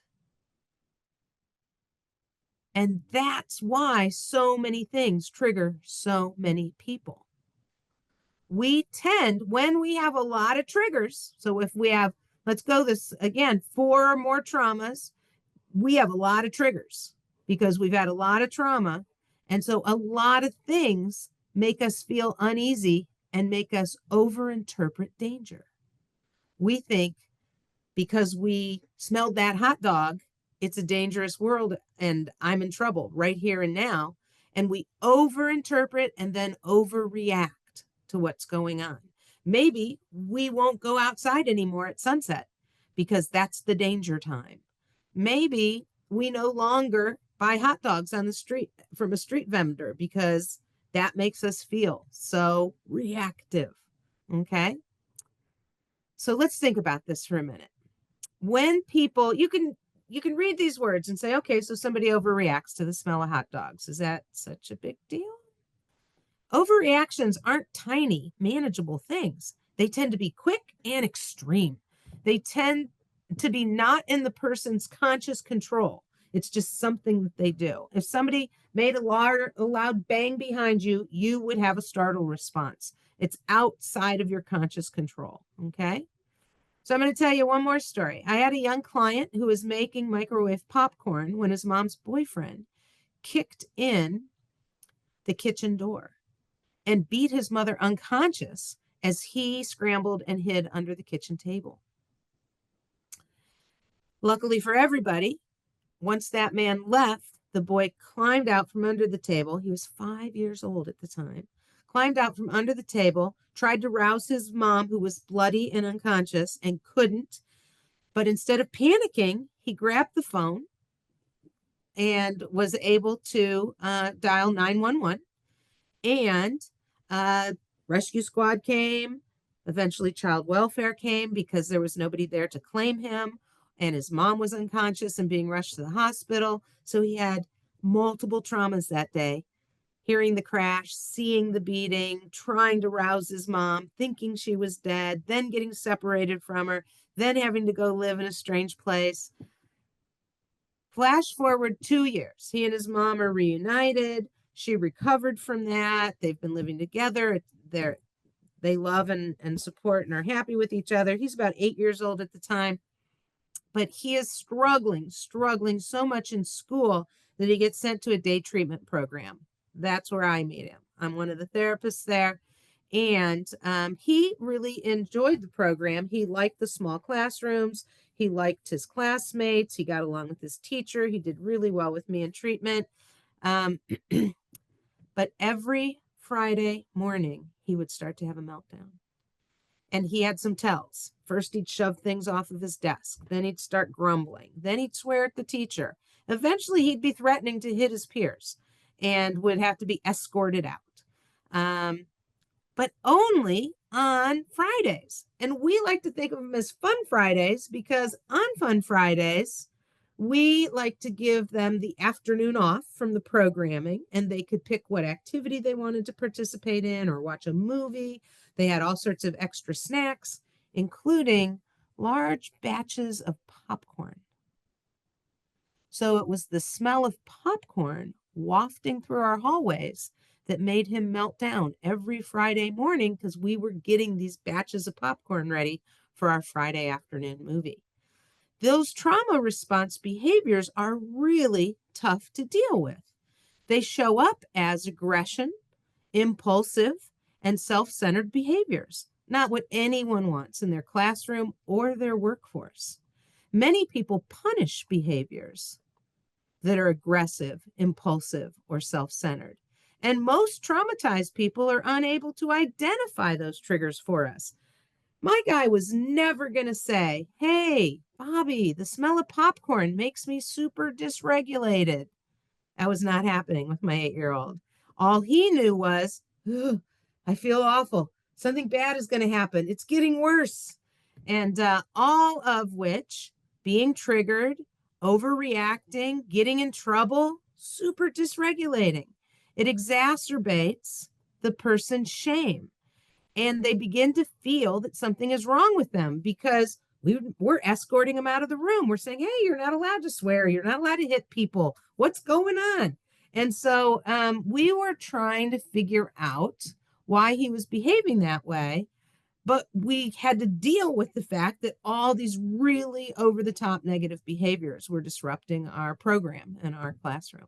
And that's why so many things trigger so many people. We tend, when we have a lot of triggers, so if we have, let's go this again, 4 or more traumas, we have a lot of triggers because we've had a lot of trauma. And so a lot of things make us feel uneasy and make us overinterpret danger. We think because we smelled that hot dog, it's a dangerous world and I'm in trouble right here and now. And we overinterpret and then overreact to what's going on. Maybe we won't go outside anymore at sunset because that's the danger time. Maybe we no longer buy hot dogs on the street from a street vendor because that makes us feel so reactive. Okay. So let's think about this for a minute. When people, you can read these words and say, okay, so somebody overreacts to the smell of hot dogs. Is that such a big deal? Overreactions aren't tiny, manageable things. They tend to be quick and extreme. They tend to be not in the person's conscious control. It's just something that they do. If somebody made a loud bang behind you, you would have a startle response. It's outside of your conscious control. Okay. So I'm going to tell you one more story. I had a young client who was making microwave popcorn when his mom's boyfriend kicked in the kitchen door and beat his mother unconscious as he scrambled and hid under the kitchen table. Luckily for everybody, once that man left, the boy climbed out from under the table. He was 5 years old at the time. Climbed out from under the table, tried to rouse his mom, who was bloody and unconscious, and couldn't. But instead of panicking, he grabbed the phone and was able to dial 911. And rescue squad came. Eventually, child welfare came because there was nobody there to claim him. And his mom was unconscious and being rushed to the hospital. So he had multiple traumas that day. Hearing the crash, seeing the beating, trying to rouse his mom, thinking she was dead, then getting separated from her, then having to go live in a strange place. Flash forward 2 years. He and his mom are reunited. She recovered from that. They've been living together. They love and support and are happy with each other. He's about 8 years old at the time, but he is struggling so much in school that he gets sent to a day treatment program. That's where I meet him. I'm one of the therapists there. And he really enjoyed the program. He liked the small classrooms. He liked his classmates. He got along with his teacher. He did really well with me in treatment. But every Friday morning, he would start to have a meltdown. And he had some tells. First, he'd shove things off of his desk. Then he'd start grumbling. Then he'd swear at the teacher. Eventually, he'd be threatening to hit his peers and would have to be escorted out. But only on Fridays. And we like to think of them as fun Fridays because on fun Fridays, we like to give them the afternoon off from the programming and they could pick what activity they wanted to participate in or watch a movie. They had all sorts of extra snacks, including large batches of popcorn. So it was the smell of popcorn wafting through our hallways that made him melt down every Friday morning because we were getting these batches of popcorn ready for our Friday afternoon movie. Those trauma response behaviors are really tough to deal with. They show up as aggression, impulsive, and self-centered behaviors, not what anyone wants in their classroom or their workforce. Many people punish behaviors that are aggressive, impulsive, or self-centered. And most traumatized people are unable to identify those triggers for us. My guy was never going to say, hey, Bobby, the smell of popcorn makes me super dysregulated. That was not happening with my 8-year-old. All he knew was, I feel awful. Something bad is going to happen. It's getting worse. And all of which, being triggered, overreacting, getting in trouble, super dysregulating. It exacerbates the person's shame. And they begin to feel that something is wrong with them because we're escorting them out of the room. We're saying, hey, you're not allowed to swear. You're not allowed to hit people. What's going on? And so we were trying to figure out why he was behaving that way. But we had to deal with the fact that all these really over-the-top negative behaviors were disrupting our program and our classroom.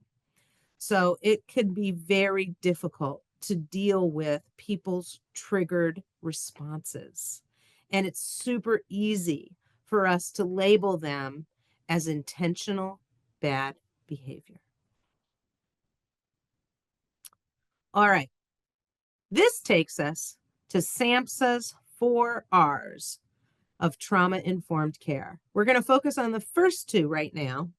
So it could be very difficult to deal with people's triggered responses. And it's super easy for us to label them as intentional bad behavior. All right. This takes us to SAMHSA's 4 R's of trauma-informed care. We're going to focus on the first 2 right now.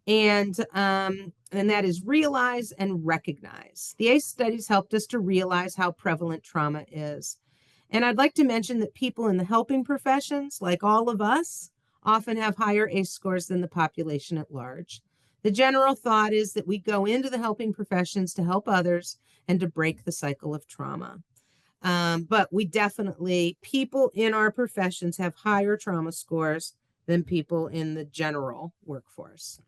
And that is realize and recognize. The ACE studies helped us to realize how prevalent trauma is. And I'd like to mention that people in the helping professions, like all of us, often have higher ACE scores than the population at large. The general thought is that we go into the helping professions to help others and to break the cycle of trauma. But we definitely, people in our professions have higher trauma scores than people in the general workforce.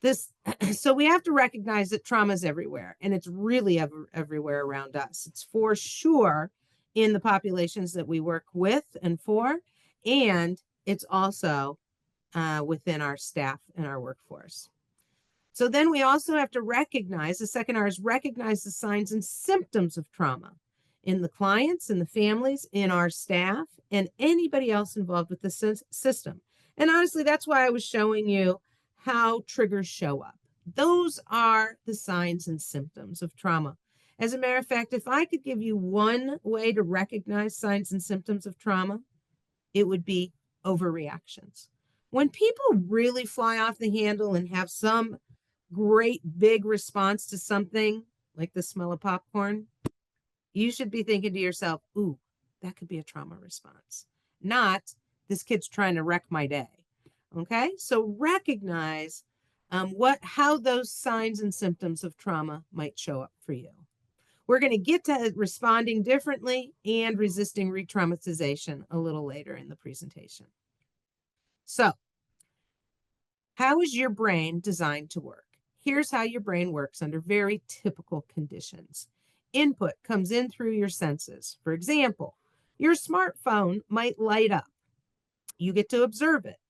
This, so we have to recognize that trauma is everywhere, and it's really everywhere around us. It's for sure in the populations that we work with and for, and it's also within our staff and our workforce. So then we also have to recognize, the second R is recognize the signs and symptoms of trauma in the clients, in the families, in our staff, and anybody else involved with the system. And honestly, that's why I was showing you how triggers show up. Those are the signs and symptoms of trauma. As a matter of fact, if I could give you one way to recognize signs and symptoms of trauma, it would be overreactions. When people really fly off the handle and have some great big response to something like the smell of popcorn, you should be thinking to yourself, ooh, that could be a trauma response, not this kid's trying to wreck my day. Okay, so recognize how those signs and symptoms of trauma might show up for you. We're going to get to responding differently and resisting re-traumatization a little later in the presentation. So, how is your brain designed to work? Here's how your brain works under very typical conditions. Input comes in through your senses. For example, your smartphone might light up. You get to observe it.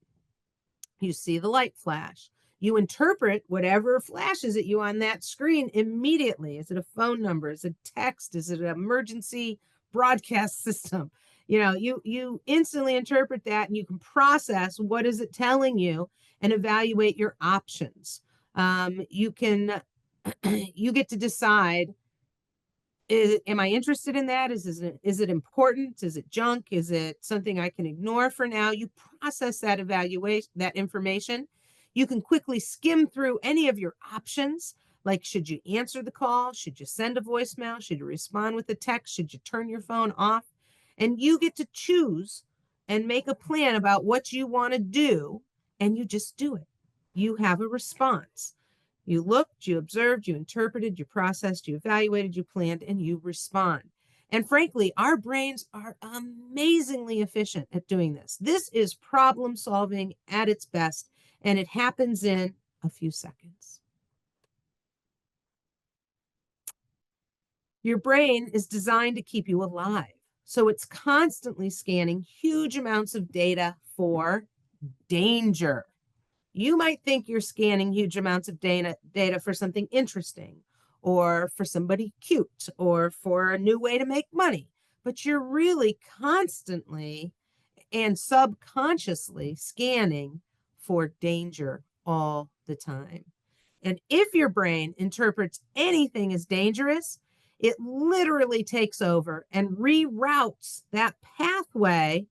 You see the light flash. You interpret whatever flashes at you on that screen immediately. Is it a phone number? Is it text? Is it an emergency broadcast system? You know, you instantly interpret that, and you can process what is it telling you and evaluate your options. You get to decide, am I interested in that? Is it important? Is it junk? Is it something I can ignore for now? You process that information. You can quickly skim through any of your options, like should you answer the call? Should you send a voicemail? Should you respond with a text? Should you turn your phone off? And you get to choose and make a plan about what you want to do, and you just do it. You have a response. You looked, you observed, you interpreted, you processed, you evaluated, you planned, and you respond. And frankly, our brains are amazingly efficient at doing this. This is problem solving at its best, and it happens in a few seconds. Your brain is designed to keep you alive. So it's constantly scanning huge amounts of data for danger. You might think you're scanning huge amounts of data for something interesting, or for somebody cute, or for a new way to make money, but you're really constantly and subconsciously scanning for danger all the time. And if your brain interprets anything as dangerous, it literally takes over and reroutes that pathway,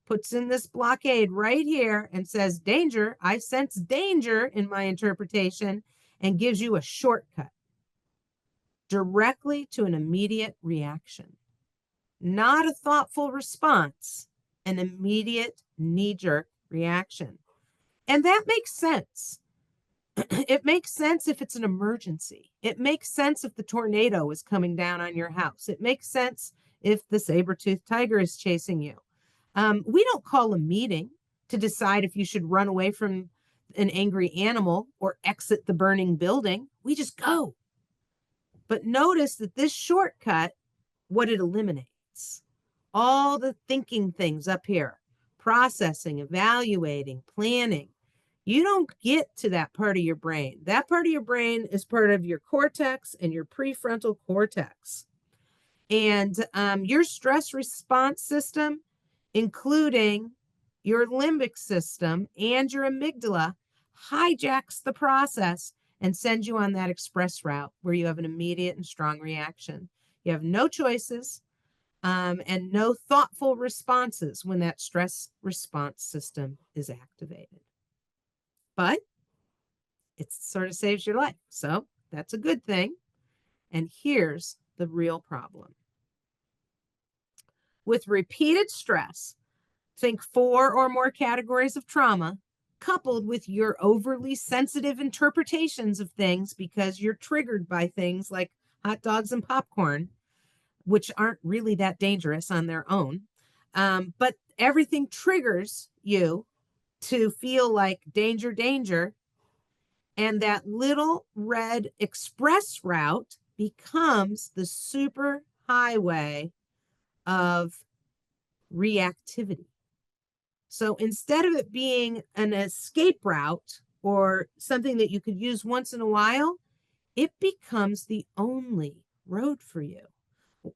puts in this blockade right here and says, danger, I sense danger in my interpretation, and gives you a shortcut directly to an immediate reaction. Not a thoughtful response, an immediate knee-jerk reaction. And that makes sense. It makes sense if it's an emergency. It makes sense if the tornado is coming down on your house. It makes sense if the saber-toothed tiger is chasing you. We don't call a meeting to decide if you should run away from an angry animal or exit the burning building. We just go. But notice that this shortcut, what it eliminates, all the thinking things up here, processing, evaluating, planning. You don't get to that part of your brain. That part of your brain is part of your cortex and your prefrontal cortex. And your stress response system, including your limbic system and your amygdala, hijacks the process and sends you on that express route where you have an immediate and strong reaction. You have no choices and no thoughtful responses when that stress response system is activated. But it sort of saves your life. So that's a good thing. And here's the real problem. With repeated stress, think 4 or more categories of trauma, coupled with your overly sensitive interpretations of things because you're triggered by things like hot dogs and popcorn, which aren't really that dangerous on their own. But everything triggers you to feel like danger, danger. And that little red express route becomes the super highway of reactivity. So instead of it being an escape route or something that you could use once in a while, it becomes the only road for you.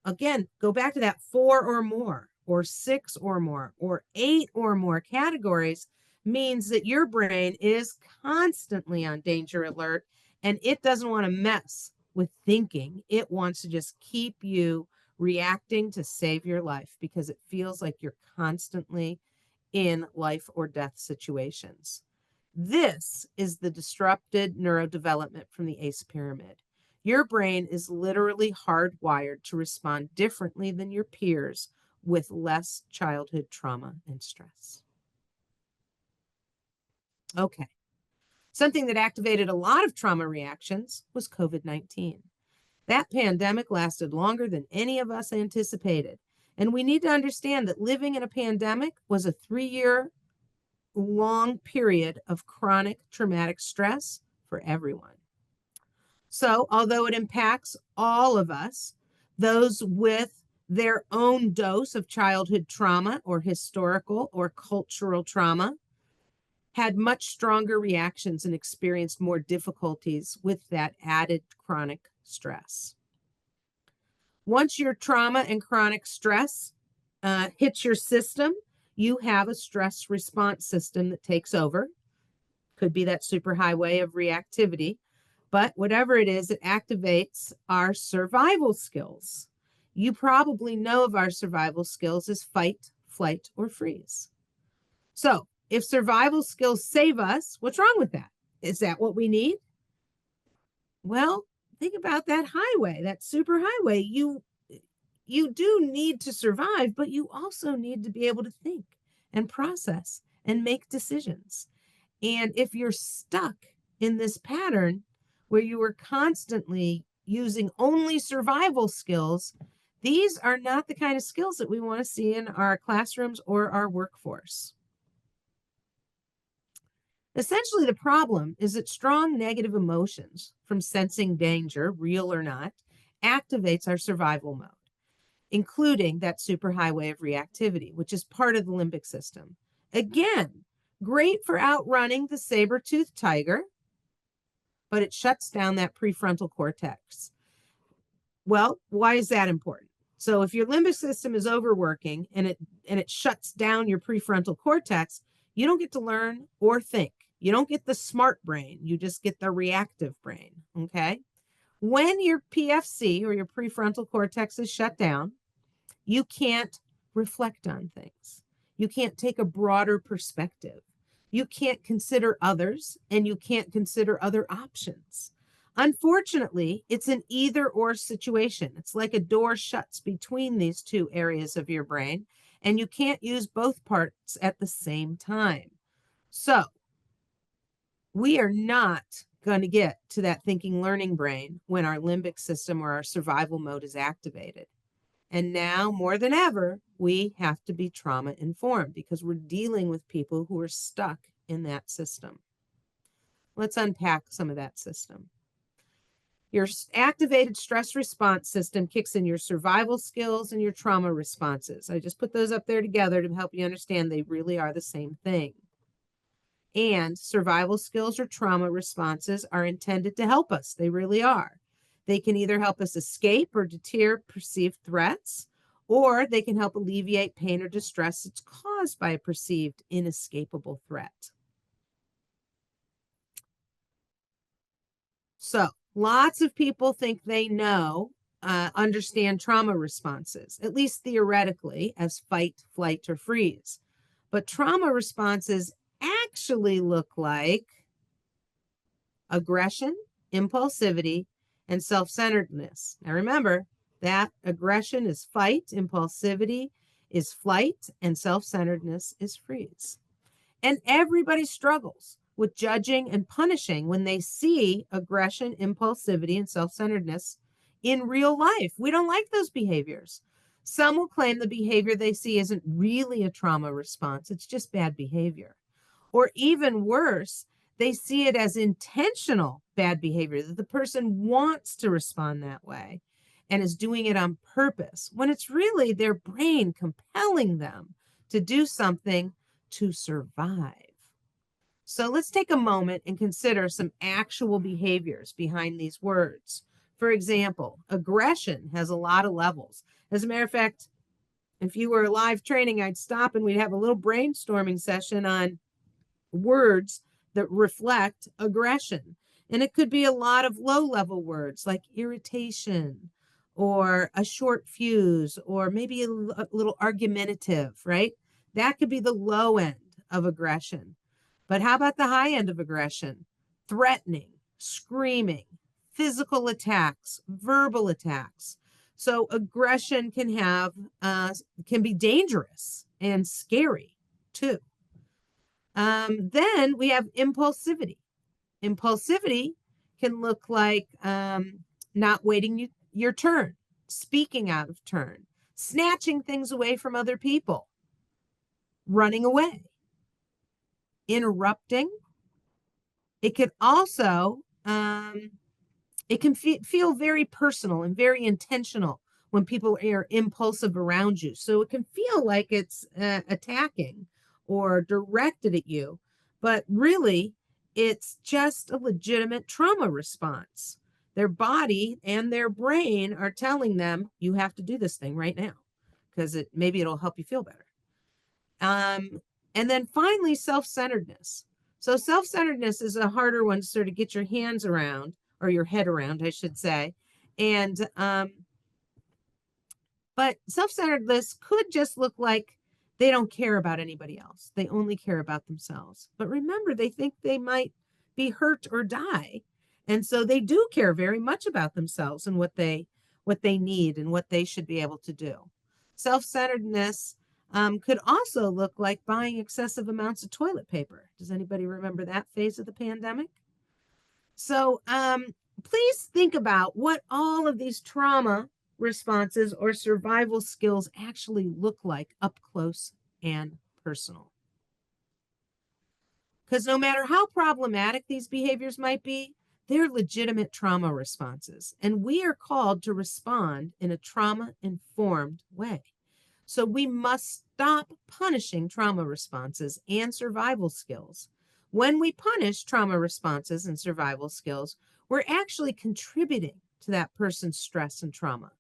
Again, go back to that 4 or more, or 6 or more, or 8 or more categories means that your brain is constantly on danger alert and it doesn't want to mess with thinking. It wants to just keep you reacting to save your life because it feels like you're constantly in life or death situations. This is the disrupted neurodevelopment from the ACE pyramid. Your brain is literally hardwired to respond differently than your peers with less childhood trauma and stress. Okay. Something that activated a lot of trauma reactions was COVID-19. That pandemic lasted longer than any of us anticipated. And we need to understand that living in a pandemic was a 3-year long period of chronic traumatic stress for everyone. So, although it impacts all of us, those with their own dose of childhood trauma or historical or cultural trauma had much stronger reactions and experienced more difficulties with that added chronic stress. Once your trauma and chronic stress hits your system, you have a stress response system that takes over. Could be that superhighway of reactivity, but whatever it is, it activates our survival skills. You probably know of our survival skills as fight, flight, or freeze. So if survival skills save us, what's wrong with that? Is that what we need? Well, think about that highway, that superhighway. You do need to survive, but you also need to be able to think and process and make decisions. And if you're stuck in this pattern where you are constantly using only survival skills, these are not the kind of skills that we want to see in our classrooms or our workforce. Essentially, the problem is that strong negative emotions from sensing danger, real or not, activates our survival mode, including that superhighway of reactivity, which is part of the limbic system. Again, great for outrunning the saber-toothed tiger, but it shuts down that prefrontal cortex. Well, why is that important? So if your limbic system is overworking and it shuts down your prefrontal cortex, you don't get to learn or think. You don't get the smart brain. You just get the reactive brain, okay? When your PFC or your prefrontal cortex is shut down, you can't reflect on things. You can't take a broader perspective. You can't consider others, and you can't consider other options. Unfortunately, it's an either-or situation. It's like a door shuts between these two areas of your brain, and you can't use both parts at the same time. So, we are not going to get to that thinking learning brain when our limbic system or our survival mode is activated. And now more than ever, we have to be trauma informed because we're dealing with people who are stuck in that system. Let's unpack some of that system. Your activated stress response system kicks in your survival skills and your trauma responses. I just put those up there together to help you understand they really are the same thing. And survival skills or trauma responses are intended to help us. They really are. They can either help us escape or deter perceived threats, or they can help alleviate pain or distress that's caused by a perceived inescapable threat. So lots of people think they understand trauma responses, at least theoretically, as fight, flight, or freeze. But trauma responses actually look like aggression, impulsivity, and self-centeredness. Now remember, that aggression is fight, impulsivity is flight, and self-centeredness is freeze. And everybody struggles with judging and punishing when they see aggression, impulsivity, and self-centeredness in real life. We don't like those behaviors. Some will claim the behavior they see isn't really a trauma response, it's just bad behavior. Or even worse, They see it as intentional bad behavior, that the person wants to respond that way and is doing it on purpose, when it's really their brain compelling them to do something to survive. So let's take a moment and consider some actual behaviors behind these words. For example, aggression has a lot of levels. As a matter of fact, if you were live training, I'd stop and we'd have a little brainstorming session on words that reflect aggression. And it could be a lot of low-level words like irritation or a short fuse or maybe a little argumentative, right? That could be the low end of aggression. But how about the high end of aggression? Threatening, screaming, physical attacks, verbal attacks. So aggression can be dangerous and scary too. Then we have impulsivity. Impulsivity can look like not waiting your turn, speaking out of turn, snatching things away from other people, running away, interrupting. It could also, it can feel very personal and very intentional when people are impulsive around you. So it can feel like it's attacking or directed at you, but really it's just a legitimate trauma response. Their body and their brain are telling them, you have to do this thing right now because maybe it'll help you feel better. And then finally, self-centeredness. So self-centeredness is a harder one to sort of get your hands around, or your head around, I should say. And but self-centeredness could just look like they don't care about anybody else. They only care about themselves. But remember, they think they might be hurt or die. And so they do care very much about themselves and what they need and what they should be able to do. Self-centeredness could also look like buying excessive amounts of toilet paper. Does anybody remember that phase of the pandemic? So please think about what all of these trauma responses or survival skills actually look like up close and personal. Because no matter how problematic these behaviors might be, they're legitimate trauma responses, and we are called to respond in a trauma-informed way. So we must stop punishing trauma responses and survival skills. When we punish trauma responses and survival skills, we're actually contributing to that person's stress and trauma,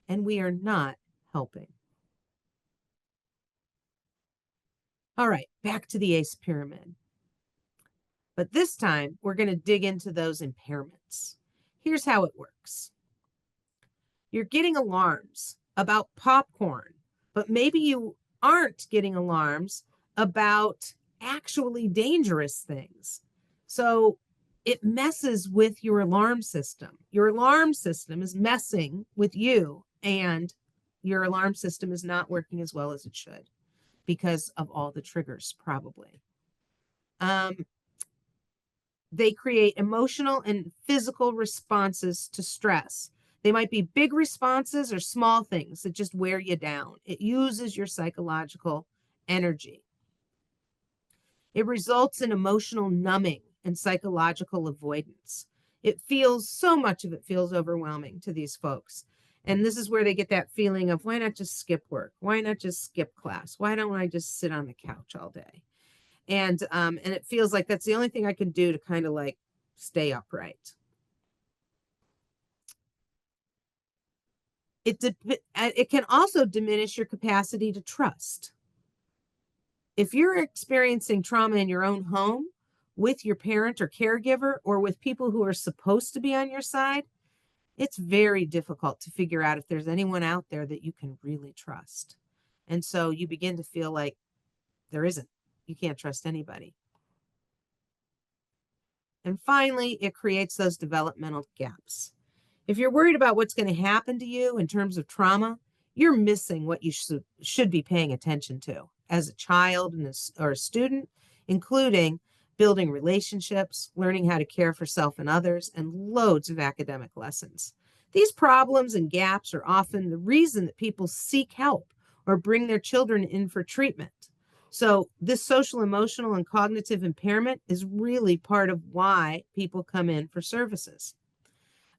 and we are not helping. All right, back to the ACE pyramid. But this time, we're going to dig into those impairments. Here's how it works. You're getting alarms about popcorn, but maybe you aren't getting alarms about actually dangerous things. So it messes with your alarm system. Your alarm system is messing with you, and your alarm system is not working as well as it should because of all the triggers, probably. They create emotional and physical responses to stress. They might be big responses or small things that just wear you down. It uses your psychological energy. It results in emotional numbing and psychological avoidance. So much of it feels overwhelming to these folks. And this is where they get that feeling of, why not just skip work? Why not just skip class? Why don't I just sit on the couch all day? And it feels like that's the only thing I can do to kind of like stay upright. It can also diminish your capacity to trust. If you're experiencing trauma in your own home with your parent or caregiver or with people who are supposed to be on your side, it's very difficult to figure out if there's anyone out there that you can really trust. And so you begin to feel like there isn't. You can't trust anybody. And finally, it creates those developmental gaps. If you're worried about what's going to happen to you in terms of trauma, you're missing what you should be paying attention to as a child or a student, including building relationships, learning how to care for self and others, and loads of academic lessons. These problems and gaps are often the reason that people seek help or bring their children in for treatment. So this social, emotional, and cognitive impairment is really part of why people come in for services.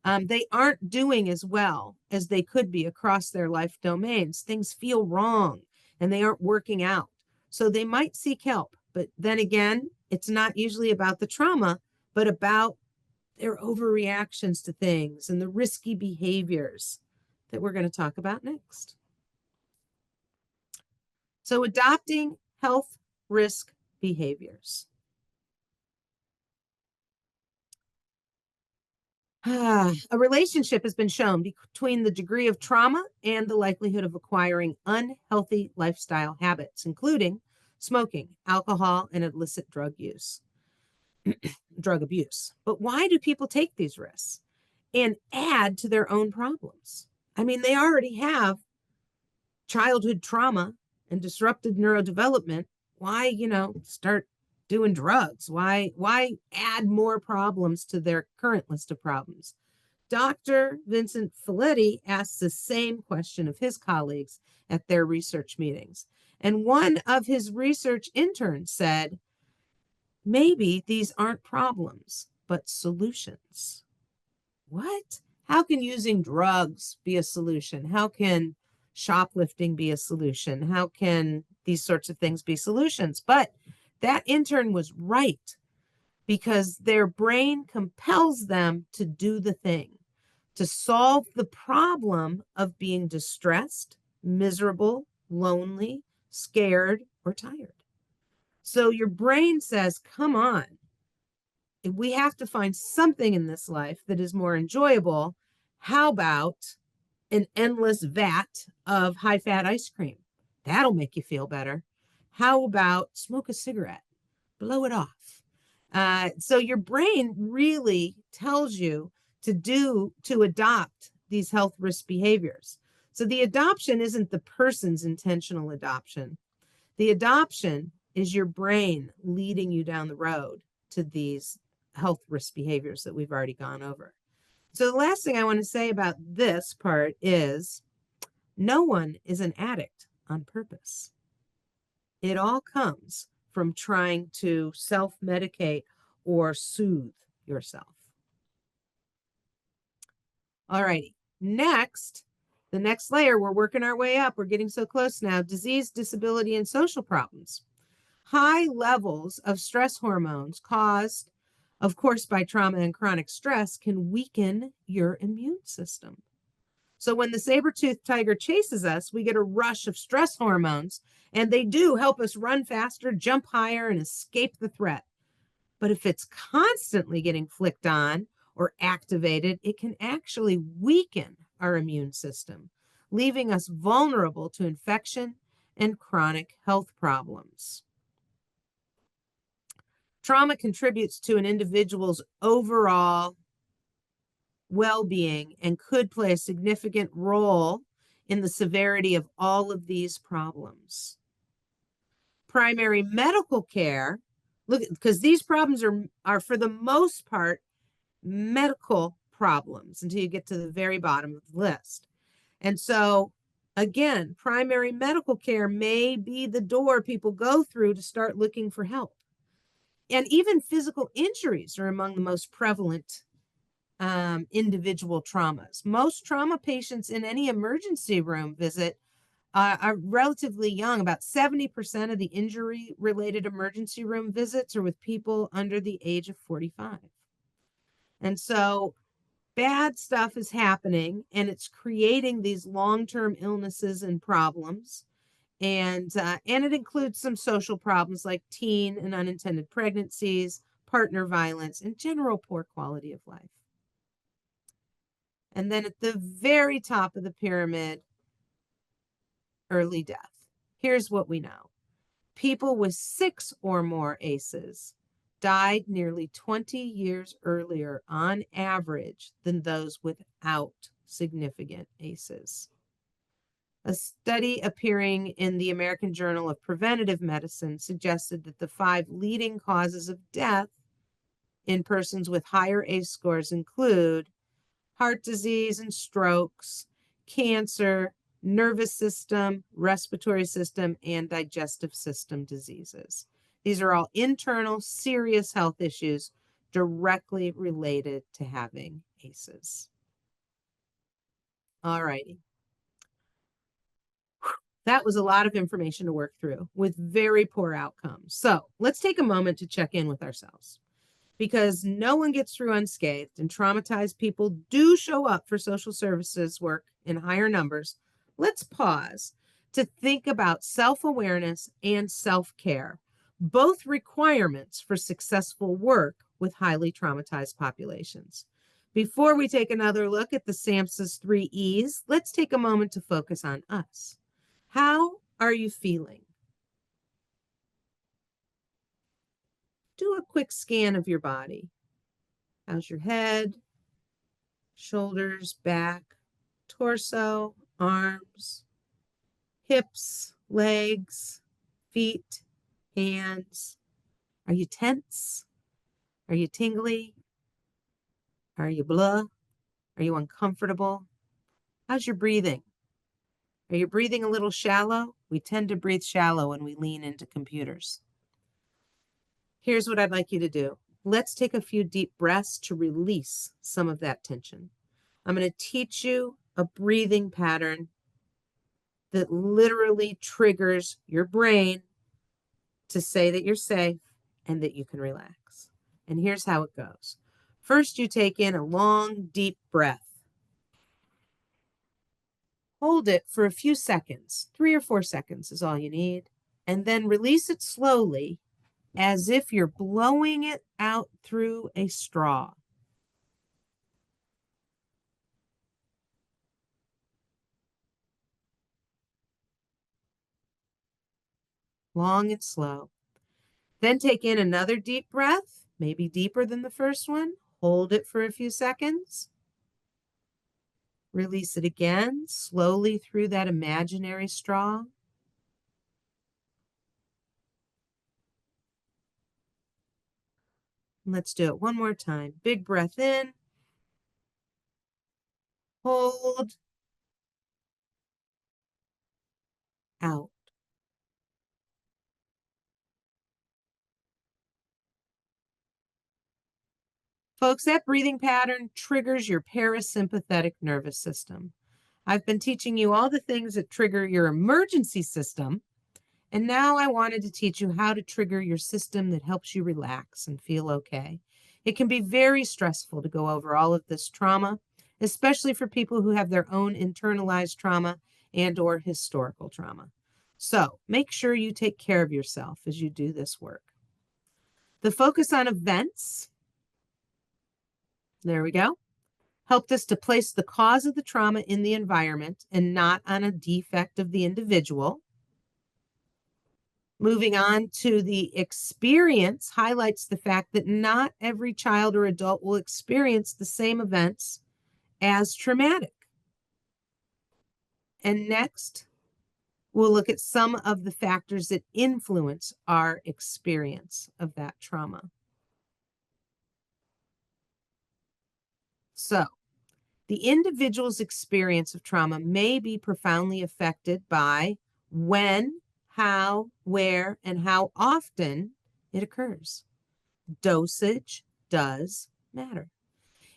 They aren't doing as well as they could be across their life domains. Things feel wrong and they aren't working out. So they might seek help. But then again, it's not usually about the trauma, but about their overreactions to things and the risky behaviors that we're going to talk about next. So adopting health risk behaviors. A relationship has been shown between the degree of trauma and the likelihood of acquiring unhealthy lifestyle habits, including smoking, alcohol, and illicit drug use, drug abuse. But why do people take these risks and add to their own problems? I mean, they already have childhood trauma and disrupted neurodevelopment. Why, start doing drugs? Why add more problems to their current list of problems? Dr. Vincent Felitti asks the same question of his colleagues at their research meetings. And one of his research interns said, maybe these aren't problems, but solutions. What? How can using drugs be a solution? How can shoplifting be a solution? How can these sorts of things be solutions? But that intern was right, because their brain compels them to do the thing, to solve the problem of being distressed, miserable, lonely, scared, or tired. So your brain says, come on, we have to find something in this life that is more enjoyable. How about an endless vat of high-fat ice cream? That'll make you feel better. How about smoke a cigarette? Blow it off. So your brain really tells you to adopt these health risk behaviors. So the adoption isn't the person's intentional adoption. The adoption is your brain leading you down the road to these health risk behaviors that we've already gone over. So the last thing I want to say about this part is no one is an addict on purpose. It all comes from trying to self-medicate or soothe yourself. All righty. Next, the next layer, we're working our way up. We're getting so close now. Disease, disability, and social problems. High levels of stress hormones caused, of course, by trauma and chronic stress can weaken your immune system. So when the saber-toothed tiger chases us, we get a rush of stress hormones, and they do help us run faster, jump higher, and escape the threat. But if it's constantly getting flicked on or activated, it can actually weaken our immune system, leaving us vulnerable to infection and chronic health problems. Trauma contributes to an individual's overall well-being and could play a significant role in the severity of all of these problems. Primary medical care, look, because these problems are for the most part medical problems until you get to the very bottom of the list. And so again, primary medical care may be the door people go through to start looking for help. And even physical injuries are among the most prevalent individual traumas. Most trauma patients in any emergency room visit are relatively young. About 70% of the injury-related emergency room visits are with people under the age of 45. And so bad stuff is happening, and it's creating these long-term illnesses and problems. And it includes some social problems like teen and unintended pregnancies, partner violence, and general poor quality of life. And then at the very top of the pyramid, early death. Here's what we know. People with 6 or more ACEs died nearly 20 years earlier on average than those without significant ACEs. A study appearing in the American Journal of Preventive Medicine suggested that the 5 leading causes of death in persons with higher ACE scores include heart disease and strokes, cancer, nervous system, respiratory system, and digestive system diseases. These are all internal, serious health issues directly related to having ACEs. All righty. That was a lot of information to work through with very poor outcomes. So let's take a moment to check in with ourselves, because no one gets through unscathed, and traumatized people do show up for social services work in higher numbers. Let's pause to think about self-awareness and self-care, both requirements for successful work with highly traumatized populations. Before we take another look at the SAMHSA's 3 E's, let's take a moment to focus on us. How are you feeling? Do a quick scan of your body. How's your head, shoulders, back, torso, arms, hips, legs, feet, hands? Are you tense? Are you tingly? Are you blah? Are you uncomfortable? How's your breathing? Are you breathing a little shallow? We tend to breathe shallow when we lean into computers. Here's what I'd like you to do. Let's take a few deep breaths to release some of that tension. I'm going to teach you a breathing pattern that literally triggers your brain to say that you're safe and that you can relax. And here's how it goes. First, you take in a long, deep breath. Hold it for a few seconds. 3 or 4 seconds is all you need. And then release it slowly, as if you're blowing it out through a straw. Long and slow. Then take in another deep breath, maybe deeper than the first one. Hold it for a few seconds. Release it again, slowly through that imaginary straw. Let's do it one more time. Big breath in. Hold. Out. Folks, that breathing pattern triggers your parasympathetic nervous system. I've been teaching you all the things that trigger your emergency system, and now I wanted to teach you how to trigger your system that helps you relax and feel okay. It can be very stressful to go over all of this trauma, especially for people who have their own internalized trauma and/or historical trauma. So make sure you take care of yourself as you do this work. The focus on events, there we go, helped us to place the cause of the trauma in the environment and not on a defect of the individual. Moving on to the experience highlights the fact that not every child or adult will experience the same events as traumatic. And next, we'll look at some of the factors that influence our experience of that trauma. So, the individual's experience of trauma may be profoundly affected by when, how, where, and how often it occurs. Dosage does matter.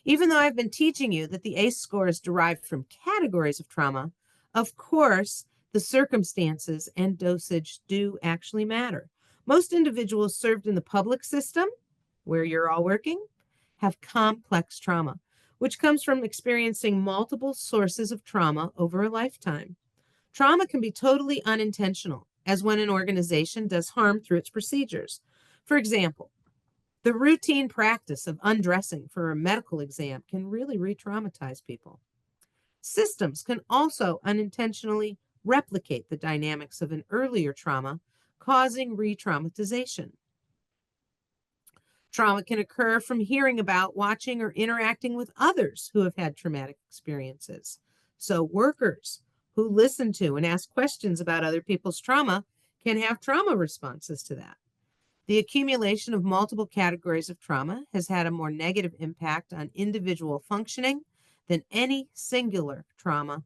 Even though I've been teaching you that the ACE score is derived from categories of trauma, of course, the circumstances and dosage do actually matter. Most individuals served in the public system, where you're all working, have complex trauma, which comes from experiencing multiple sources of trauma over a lifetime. Trauma can be totally unintentional, as when an organization does harm through its procedures. For example, the routine practice of undressing for a medical exam can really re-traumatize people. Systems can also unintentionally replicate the dynamics of an earlier trauma, causing re-traumatization. Trauma can occur from hearing about, watching, or interacting with others who have had traumatic experiences. So workers who listen to and ask questions about other people's trauma can have trauma responses to that. The accumulation of multiple categories of trauma has had a more negative impact on individual functioning than any singular trauma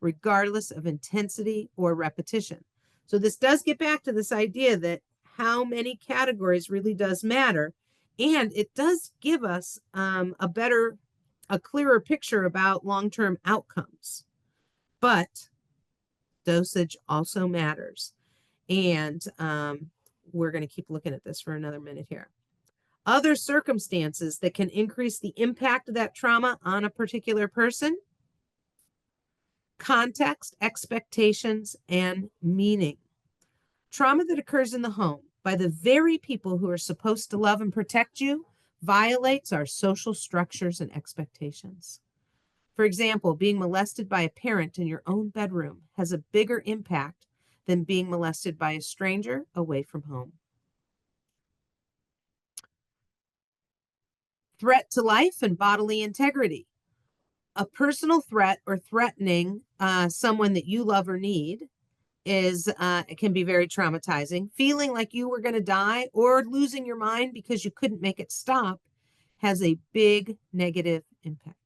regardless of intensity or repetition. So this does get back to this idea that how many categories really does matter. And it does give us a clearer picture about long-term outcomes. But dosage also matters. And we're going to keep looking at this for another minute here. Other circumstances that can increase the impact of that trauma on a particular person: context, expectations, and meaning. Trauma that occurs in the home by the very people who are supposed to love and protect you violates our social structures and expectations. For example, being molested by a parent in your own bedroom has a bigger impact than being molested by a stranger away from home. Threat to life and bodily integrity. A personal threat or threatening someone that you love or need it can be very traumatizing. Feeling like you were going to die or losing your mind because you couldn't make it stop has a big negative impact.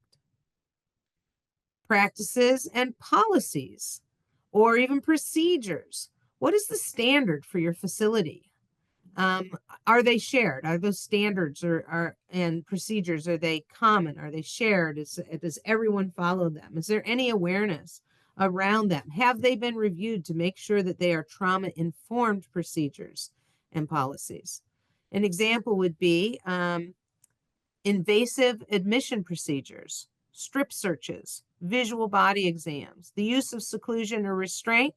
Practices and policies, or even procedures. What is the standard for your facility? Are they shared? Are those standards and procedures, are they common? Are they shared? Does everyone follow them? Is there any awareness around them? Have they been reviewed to make sure that they are trauma-informed procedures and policies? An example would be invasive admission procedures, strip searches, visual body exams, the use of seclusion or restraint,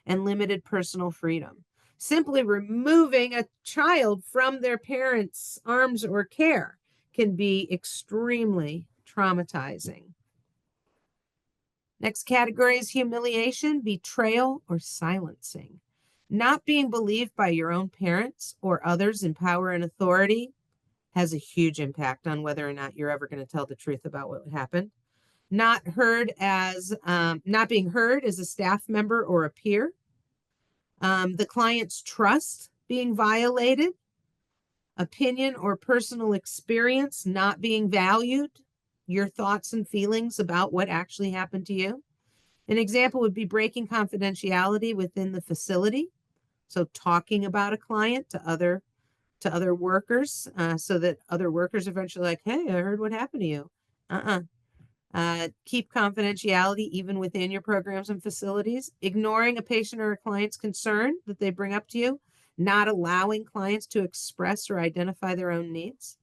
and limited personal freedom. Simply removing a child from their parents' arms or care can be extremely traumatizing. Next category is humiliation, betrayal, or silencing. Not being believed by your own parents or others in power and authority has a huge impact on whether or not you're ever going to tell the truth about what happened. Not being heard as a staff member or a peer. The client's trust being violated, opinion or personal experience not being valued, your thoughts and feelings about what actually happened to you. An example would be breaking confidentiality within the facility. So talking about a client to other workers, so that other workers eventually like, hey, I heard what happened to you. Keep confidentiality even within your programs and facilities. Ignoring a patient or a client's concern that they bring up to you. Not allowing clients to express or identify their own needs.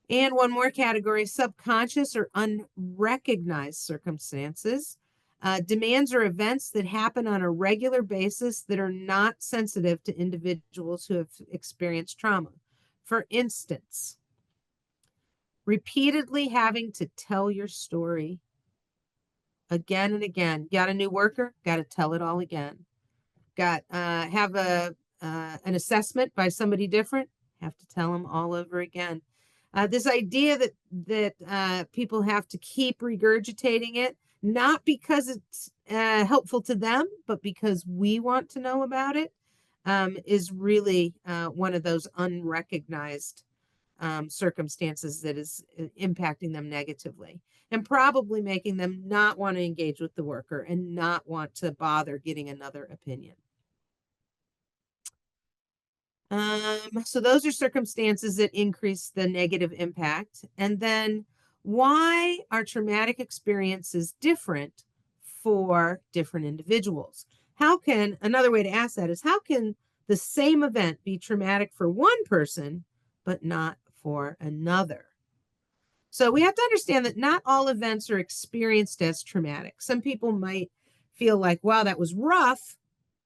And one more category, subconscious or unrecognized circumstances. Demands or events that happen on a regular basis that are not sensitive to individuals who have experienced trauma. For instance, repeatedly having to tell your story again and again. Got a new worker, got to tell it all again. Have an assessment by somebody different, have to tell them all over again. This idea that people have to keep regurgitating it, not because it's helpful to them, but because we want to know about it, is really one of those unrecognized circumstances that is impacting them negatively and probably making them not want to engage with the worker and not want to bother getting another opinion. So those are circumstances that increase the negative impact. And then why are traumatic experiences different for different individuals? Another way to ask that is, how can the same event be traumatic for one person, but not for another? So we have to understand that not all events are experienced as traumatic. Some people might feel like, wow, that was rough,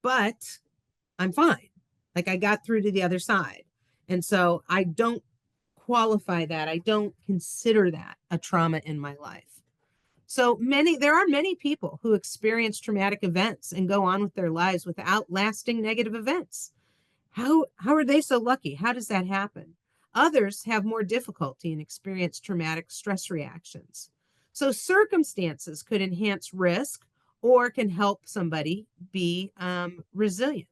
but I'm fine. Like I got through to the other side. And so I don't qualify that. I don't consider that a trauma in my life. So there are many people who experience traumatic events and go on with their lives without lasting negative events. How are they so lucky? How does that happen? Others have more difficulty and experience traumatic stress reactions. So circumstances could enhance risk or can help somebody be resilient.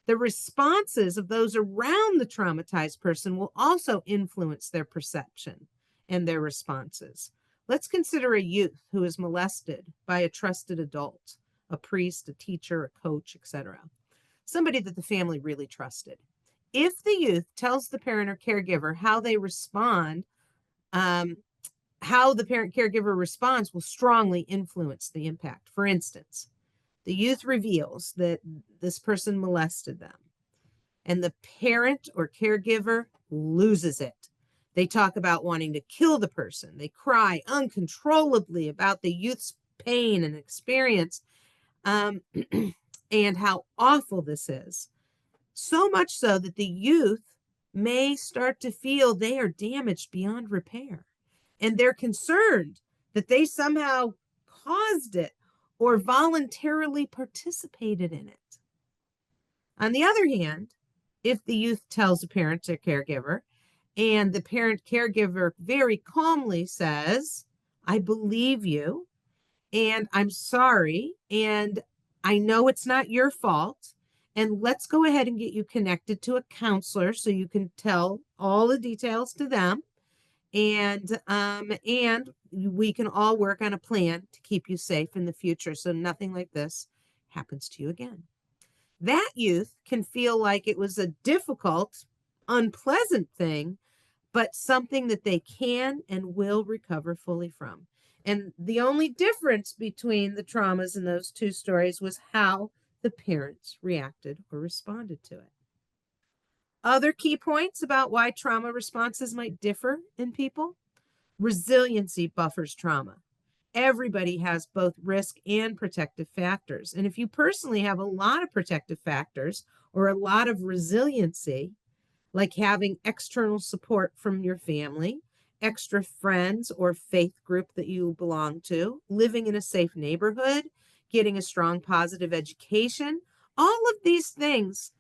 The responses of those around the traumatized person will also influence their perception and their responses. Let's consider a youth who is molested by a trusted adult, a priest, a teacher, a coach, etc. Somebody that the family really trusted. If the youth tells the parent or caregiver how they respond, how the parent caregiver responds will strongly influence the impact. For instance, the youth reveals that this person molested them, and the parent or caregiver loses it. They talk about wanting to kill the person. They cry uncontrollably about the youth's pain and experience, and how awful this is. So much so that the youth may start to feel they are damaged beyond repair. And they're concerned that they somehow caused it or voluntarily participated in it. On the other hand, if the youth tells a parent or caregiver, and the parent caregiver very calmly says, I believe you, and I'm sorry, and I know it's not your fault, and let's go ahead and get you connected to a counselor so you can tell all the details to them, and we can all work on a plan to keep you safe in the future so nothing like this happens to you again. That youth can feel like it was a difficult, unpleasant thing, but something that they can and will recover fully from. And the only difference between the traumas in those two stories was how the parents reacted or responded to it. Other key points about why trauma responses might differ in people: resiliency buffers trauma. Everybody has both risk and protective factors. And if you personally have a lot of protective factors or a lot of resiliency, like having external support from your family, extra friends or faith group that you belong to, living in a safe neighborhood, getting a strong positive education, all of these things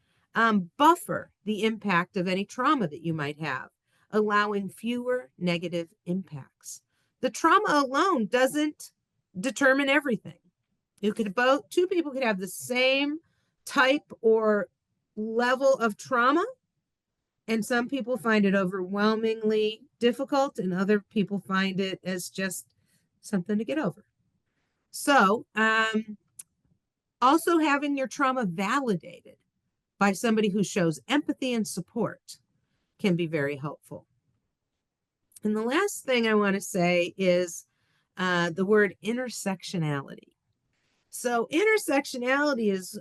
buffer the impact of any trauma that you might have, allowing fewer negative impacts. The trauma alone doesn't determine everything. Two people could have the same type or level of trauma, and some people find it overwhelmingly difficult, and other people find it as just something to get over. So, also having your trauma validated by somebody who shows empathy and support can be very helpful. And the last thing I want to say is the word intersectionality. So intersectionality is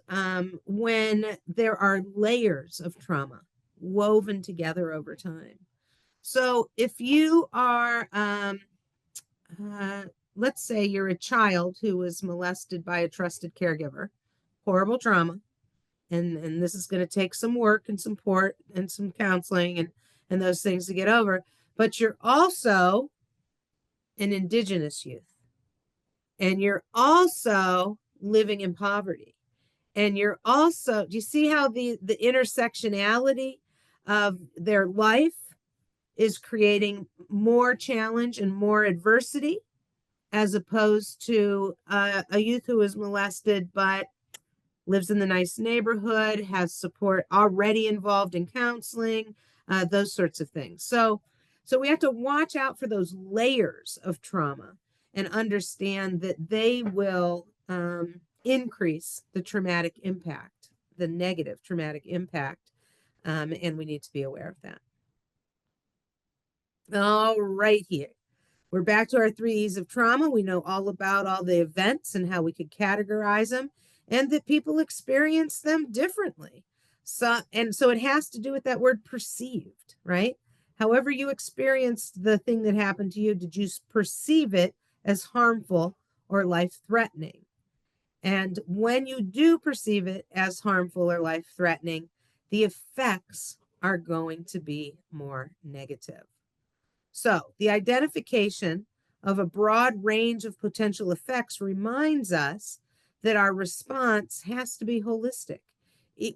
when there are layers of trauma woven together over time. So if you are, let's say you're a child who was molested by a trusted caregiver, horrible trauma, and this is going to take some work and some support and some counseling and those things to get over, but you're also an Indigenous youth, and you're also living in poverty, and you're also, do you see how the intersectionality of their life is creating more challenge and more adversity, as opposed to a youth who was molested but lives in the nice neighborhood, has support, already involved in counseling, those sorts of things. So we have to watch out for those layers of trauma and understand that they will increase the traumatic impact, the negative traumatic impact, and we need to be aware of that. All right, here. We're back to our 3 E's of trauma. We know all about all the events and how we could categorize them, and that people experience them differently. So it has to do with that word perceived, right? However you experienced the thing that happened to you, did you perceive it as harmful or life-threatening? And when you do perceive it as harmful or life-threatening, the effects are going to be more negative. So the identification of a broad range of potential effects reminds us that our response has to be holistic.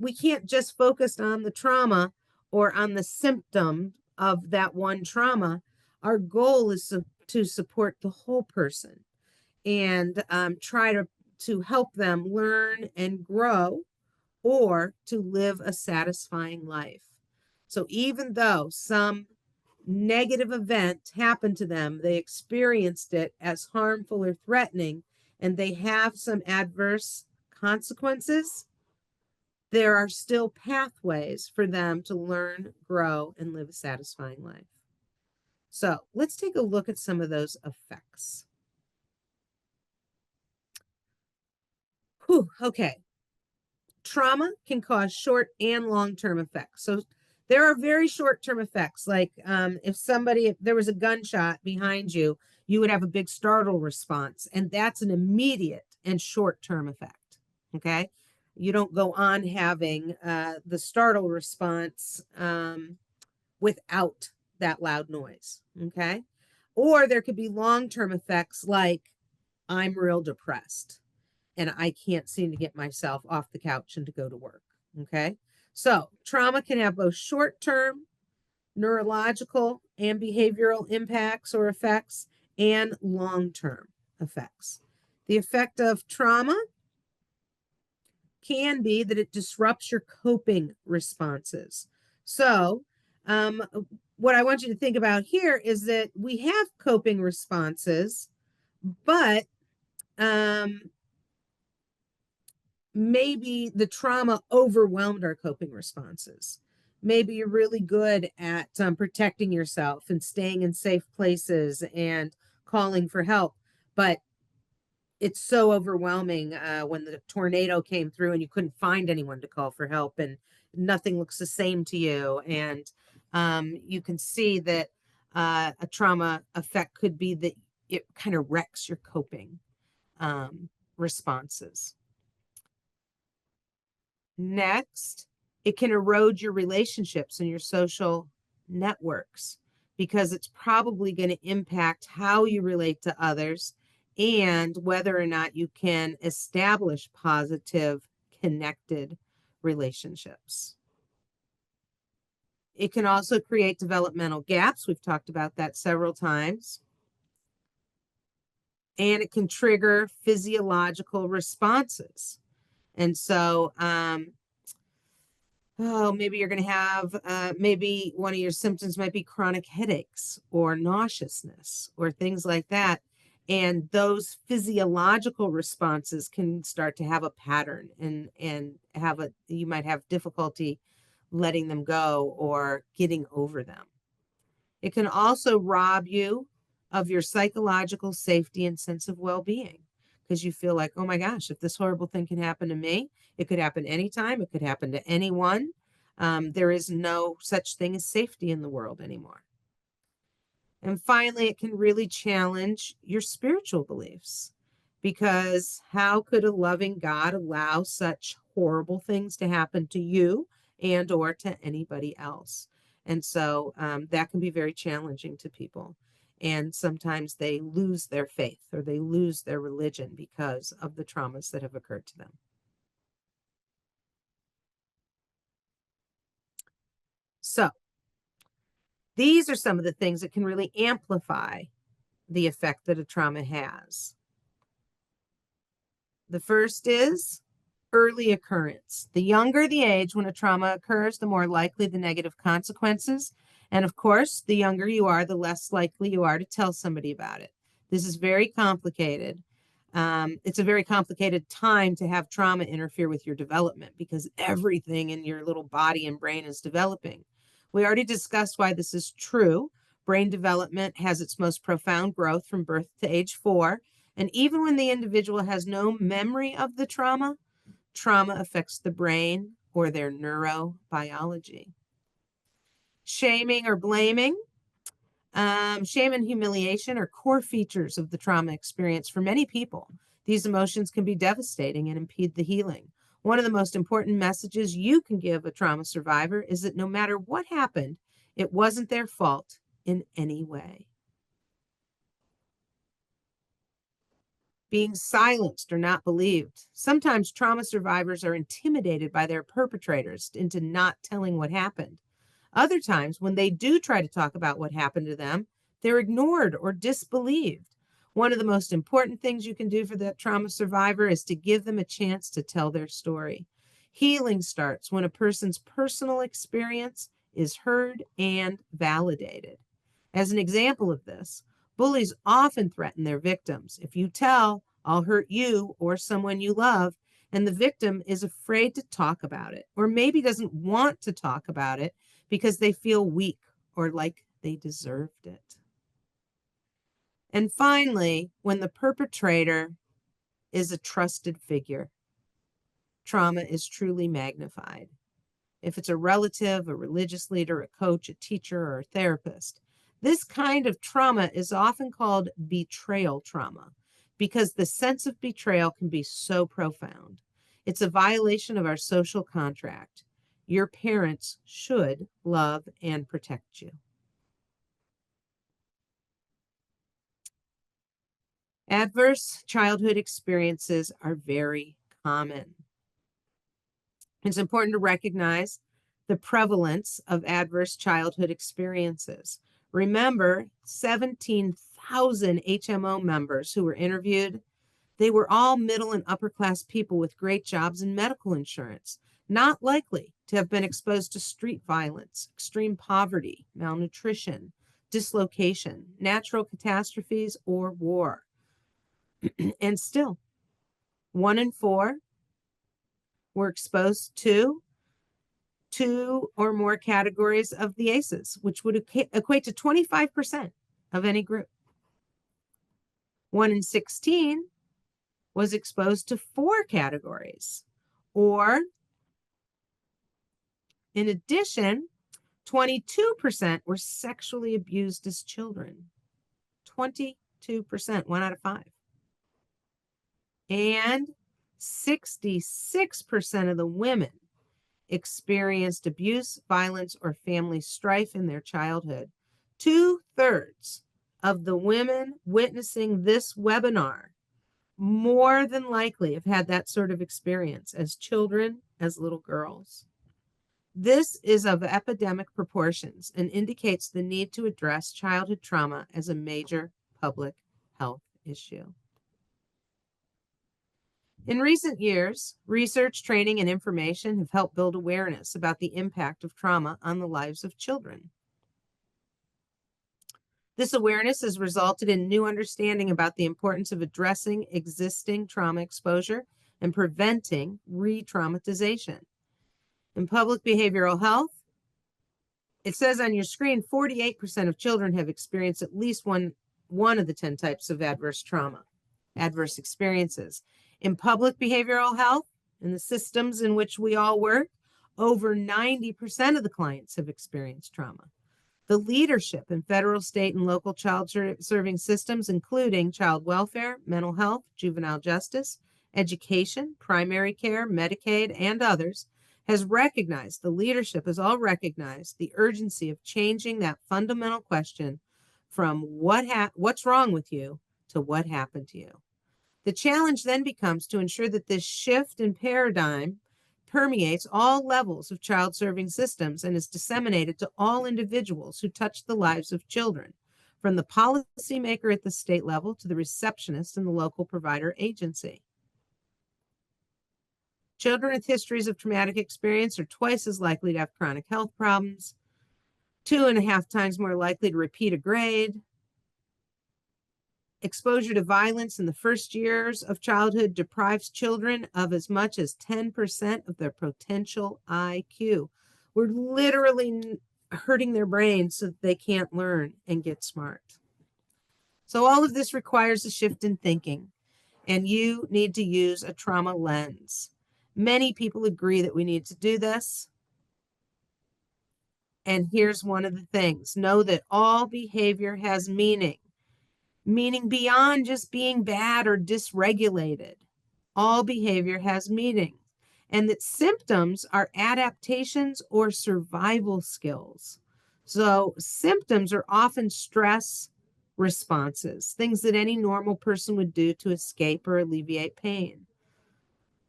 We can't just focus on the trauma or on the symptom of that one trauma. Our goal is to support the whole person and try to help them learn and grow, or to live a satisfying life. So even though some negative event happened to them, they experienced it as harmful or threatening, and they have some adverse consequences, there are still pathways for them to learn, grow, and live a satisfying life. So let's take a look at some of those effects. Whew, okay. Trauma can cause short and long-term effects. So there are very short-term effects, like if there was a gunshot behind you, you would have a big startle response, and that's an immediate and short-term effect. Okay, you don't go on having the startle response without that loud noise. Okay, or there could be long-term effects like I'm real depressed and I can't seem to get myself off the couch and to go to work. Okay. So trauma can have both short term neurological and behavioral impacts or effects and long term effects. The effect of trauma can be that it disrupts your coping responses. So, what I want you to think about here is that we have coping responses, but maybe the trauma overwhelmed our coping responses. Maybe you're really good at protecting yourself and staying in safe places and calling for help, but it's so overwhelming when the tornado came through and you couldn't find anyone to call for help and nothing looks the same to you. And you can see that a trauma effect could be that it kind of wrecks your coping responses. Next, it can erode your relationships and your social networks because it's probably going to impact how you relate to others and whether or not you can establish positive, connected relationships. It can also create developmental gaps. We've talked about that several times. And it can trigger physiological responses. And so, maybe you're going to have, maybe one of your symptoms might be chronic headaches or nauseousness or things like that. And those physiological responses can start to have a pattern and you might have difficulty letting them go or getting over them. It can also rob you of your psychological safety and sense of well-being because you feel like, oh my gosh, if this horrible thing can happen to me, it could happen anytime. It could happen to anyone. There is no such thing as safety in the world anymore. And finally, it can really challenge your spiritual beliefs because how could a loving God allow such horrible things to happen to you and or to anybody else? And so that can be very challenging to people. And sometimes they lose their faith or they lose their religion because of the traumas that have occurred to them. So these are some of the things that can really amplify the effect that a trauma has. The first is early occurrence. The younger the age when a trauma occurs, the more likely the negative consequences. And of course, the younger you are, the less likely you are to tell somebody about it. This is very complicated. It's a very complicated time to have trauma interfere with your development because everything in your little body and brain is developing. We already discussed why this is true. Brain development has its most profound growth from birth to age 4. And even when the individual has no memory of the trauma affects the brain or their neurobiology. Shaming or blaming. Shame and humiliation are core features of the trauma experience for many people. These emotions can be devastating and impede the healing. One of the most important messages you can give a trauma survivor is that no matter what happened, it wasn't their fault in any way. Being silenced or not believed. Sometimes trauma survivors are intimidated by their perpetrators into not telling what happened. Other times, when they do try to talk about what happened to them, they're ignored or disbelieved. One of the most important things you can do for that trauma survivor is to give them a chance to tell their story. Healing starts when a person's personal experience is heard and validated. As an example of this, bullies often threaten their victims. If you tell, I'll hurt you or someone you love, and the victim is afraid to talk about it, or maybe doesn't want to talk about it because they feel weak or like they deserved it. And finally, when the perpetrator is a trusted figure, trauma is truly magnified. If it's a relative, a religious leader, a coach, a teacher, or a therapist, this kind of trauma is often called betrayal trauma because the sense of betrayal can be so profound. It's a violation of our social contract. Your parents should love and protect you. Adverse childhood experiences are very common. It's important to recognize the prevalence of adverse childhood experiences. Remember, 17,000 HMO members who were interviewed, they were all middle and upper class people with great jobs and medical insurance, not likely to have been exposed to street violence, extreme poverty, malnutrition, dislocation, natural catastrophes, or war. And still, 1 in 4 were exposed to 2 or more categories of the ACEs, which would equate to 25% of any group. 1 in 16 was exposed to 4 categories, or in addition, 22% were sexually abused as children. 22%, 1 out of 5. And 66% of the women experienced abuse, violence, or family strife in their childhood. 2/3 of the women witnessing this webinar more than likely have had that sort of experience as children, as little girls. This is of epidemic proportions and indicates the need to address childhood trauma as a major public health issue. In recent years, research, training, and information have helped build awareness about the impact of trauma on the lives of children. This awareness has resulted in new understanding about the importance of addressing existing trauma exposure and preventing re-traumatization. In public behavioral health, it says on your screen, 48% of children have experienced at least one of the 10 types of adverse trauma, adverse experiences. In public behavioral health, in the systems in which we all work, over 90% of the clients have experienced trauma. The leadership in federal, state, and local child serving systems, including child welfare, mental health, juvenile justice, education, primary care, Medicaid, and others, has recognized, the leadership has all recognized the urgency of changing that fundamental question from what's wrong with you to what happened to you. The challenge then becomes to ensure that this shift in paradigm permeates all levels of child serving systems and is disseminated to all individuals who touch the lives of children, from the policymaker at the state level to the receptionist in the local provider agency. Children with histories of traumatic experience are twice as likely to have chronic health problems, 2.5 times more likely to repeat a grade. Exposure to violence in the first years of childhood deprives children of as much as 10% of their potential IQ. We're literally hurting their brains so that they can't learn and get smart. So all of this requires a shift in thinking, and you need to use a trauma lens. Many people agree that we need to do this. And here's one of the things. Know that all behavior has meaning beyond just being bad or dysregulated. All behavior has meaning, and that symptoms are adaptations or survival skills. So symptoms are often stress responses, things that any normal person would do to escape or alleviate pain.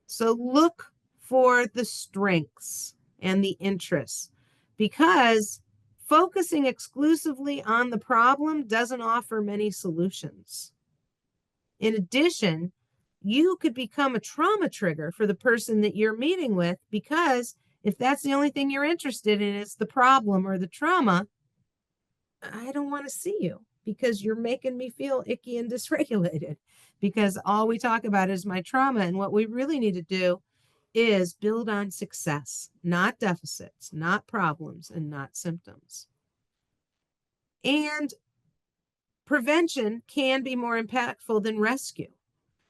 So look for the strengths and the interests, because focusing exclusively on the problem doesn't offer many solutions. In addition, you could become a trauma trigger for the person that you're meeting with, because if that's the only thing you're interested in is the problem or the trauma, I don't want to see you because you're making me feel icky and dysregulated, because all we talk about is my trauma. And what we really need to do is build on success, not deficits, not problems, and not symptoms. And prevention can be more impactful than rescue.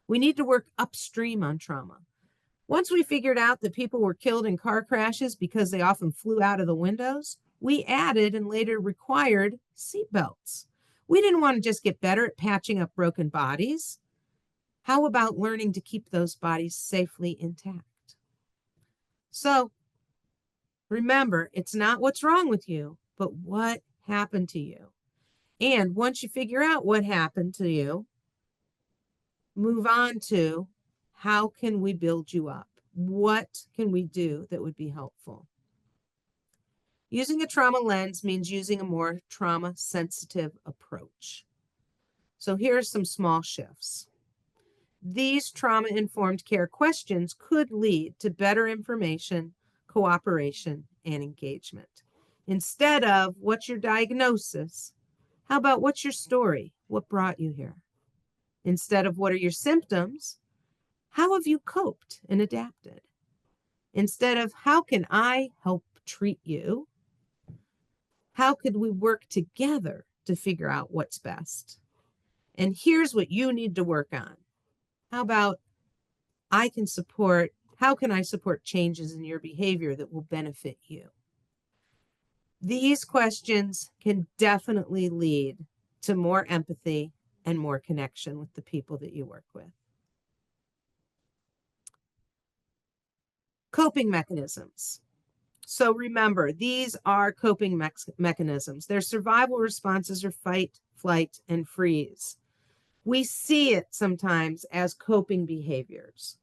We need to work upstream on trauma. Once we figured out that people were killed in car crashes because they often flew out of the windows, we added and later required seatbelts. We didn't want to just get better at patching up broken bodies. How about learning to keep those bodies safely intact? So remember, it's not what's wrong with you, but what happened to you. And once you figure out what happened to you, move on to how can we build you up? What can we do that would be helpful? Using a trauma lens means using a more trauma-sensitive approach. So here are some small shifts. These trauma-informed care questions could lead to better information, cooperation, and engagement. Instead of, what's your diagnosis? How about, what's your story? What brought you here? Instead of, what are your symptoms? How have you coped and adapted? Instead of, how can I help treat you? How could we work together to figure out what's best? And here's what you need to work on. How about, how can I support changes in your behavior that will benefit you? These questions can definitely lead to more empathy and more connection with the people that you work with. Coping mechanisms. So remember, these are coping mechanisms. Their survival responses are fight, flight, and freeze. We see it sometimes as coping behaviors.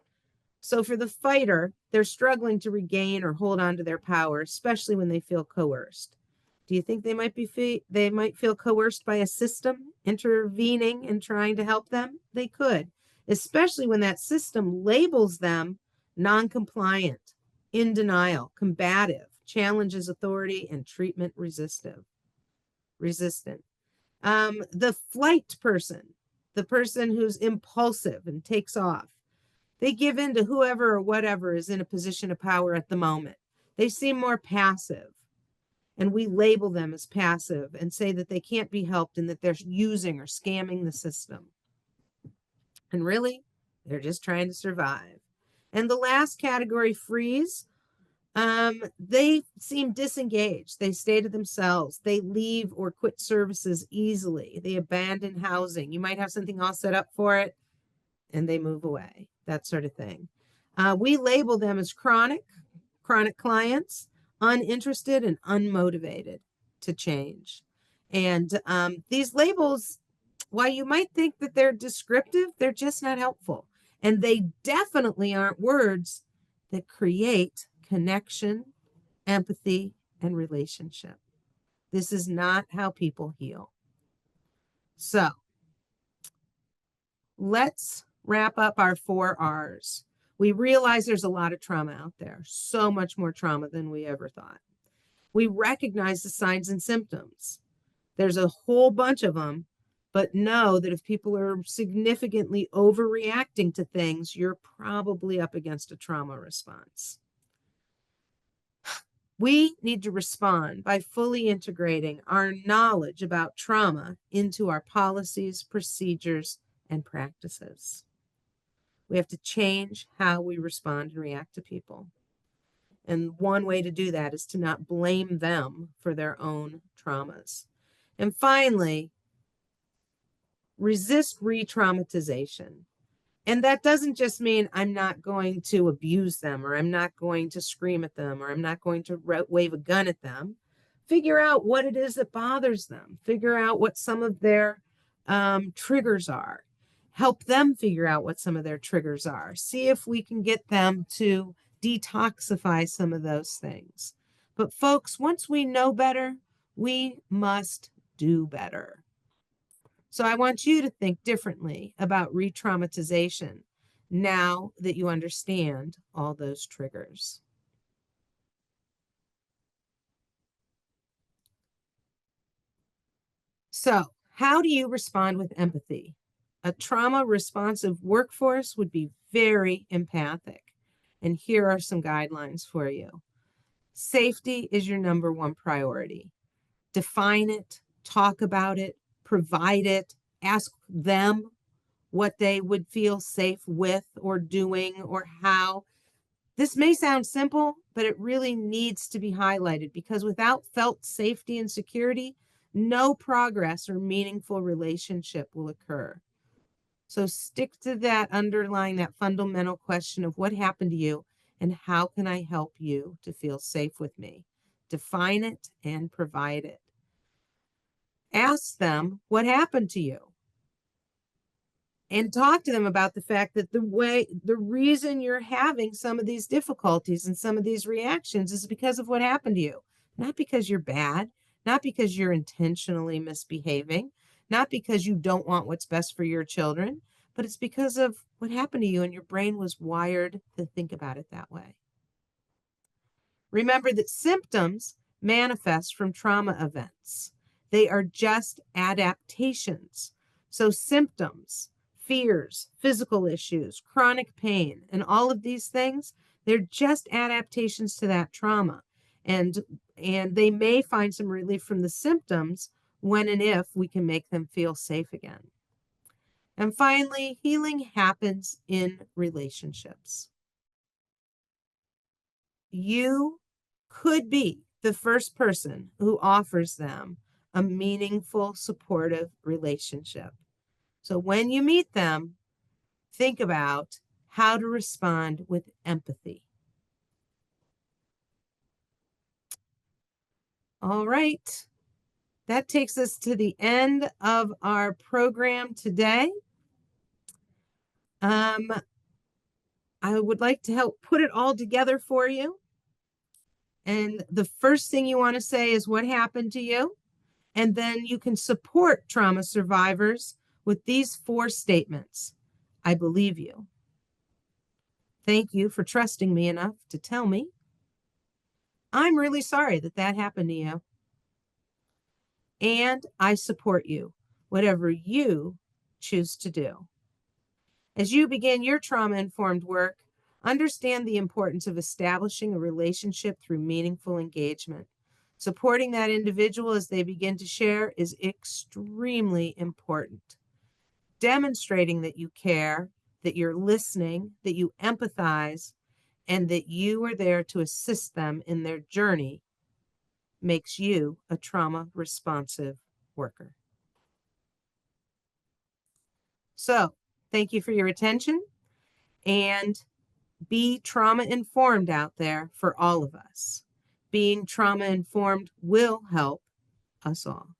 So for the fighter, they're struggling to regain or hold on to their power, especially when they feel coerced. Do you think they might feel coerced by a system intervening and trying to help them? They could, especially when that system labels them non-compliant, in denial, combative, challenges authority, and treatment resistant. The flight person, the person who's impulsive and takes off, they give in to whoever or whatever is in a position of power at the moment. They seem more passive, and we label them as passive and say that they can't be helped and that they're using or scamming the system. And really, they're just trying to survive. And the last category, freeze, they seem disengaged. They stay to themselves. They leave or quit services easily. They abandon housing. You might have something all set up for it, and they move away, that sort of thing. We label them as chronic clients, uninterested and unmotivated to change. And these labels, while you might think that they're descriptive, they're just not helpful. And they definitely aren't words that create connection, empathy, and relationship. This is not how people heal. So let's wrap up our 4 R's. We realize there's a lot of trauma out there, so much more trauma than we ever thought. We recognize the signs and symptoms. There's a whole bunch of them, but know that if people are significantly overreacting to things, you're probably up against a trauma response. We need to respond by fully integrating our knowledge about trauma into our policies, procedures, and practices. We have to change how we respond and react to people. And one way to do that is to not blame them for their own traumas. And finally, resist re-traumatization. And that doesn't just mean I'm not going to abuse them, or I'm not going to scream at them, or I'm not going to wave a gun at them. Figure out what it is that bothers them. Figure out what some of their triggers are. Help them figure out what some of their triggers are. See if we can get them to detoxify some of those things. But folks, once we know better, we must do better. So I want you to think differently about re-traumatization now that you understand all those triggers. So, how do you respond with empathy? A trauma responsive workforce would be very empathic. And here are some guidelines for you. Safety is your number one priority. Define it, talk about it, provide it, ask them what they would feel safe with or doing or how. This may sound simple, but it really needs to be highlighted because without felt safety and security, no progress or meaningful relationship will occur. So stick to that underlying that fundamental question of what happened to you and how can I help you to feel safe with me? Define it and provide it. Ask them what happened to you and talk to them about the fact that the reason you're having some of these difficulties and some of these reactions is because of what happened to you, not because you're bad, not because you're intentionally misbehaving, not because you don't want what's best for your children, but it's because of what happened to you and your brain was wired to think about it that way. Remember that symptoms manifest from trauma events. They are just adaptations. So symptoms, fears, physical issues, chronic pain, and all of these things, they're just adaptations to that trauma. And they may find some relief from the symptoms when and if we can make them feel safe again. And finally, healing happens in relationships. You could be the first person who offers them a meaningful, supportive relationship. So when you meet them, think about how to respond with empathy. All right. That takes us to the end of our program today. I would like to help put it all together for you. And the first thing you want to say is what happened to you. And then you can support trauma survivors with these 4 statements. I believe you. Thank you for trusting me enough to tell me. I'm really sorry that that happened to you. And I support you, whatever you choose to do. As you begin your trauma-informed work, understand the importance of establishing a relationship through meaningful engagement. Supporting that individual as they begin to share is extremely important. Demonstrating that you care, that you're listening, that you empathize, and that you are there to assist them in their journey makes you a trauma-responsive worker. So, thank you for your attention, and be trauma-informed out there for all of us. Being trauma-informed will help us all.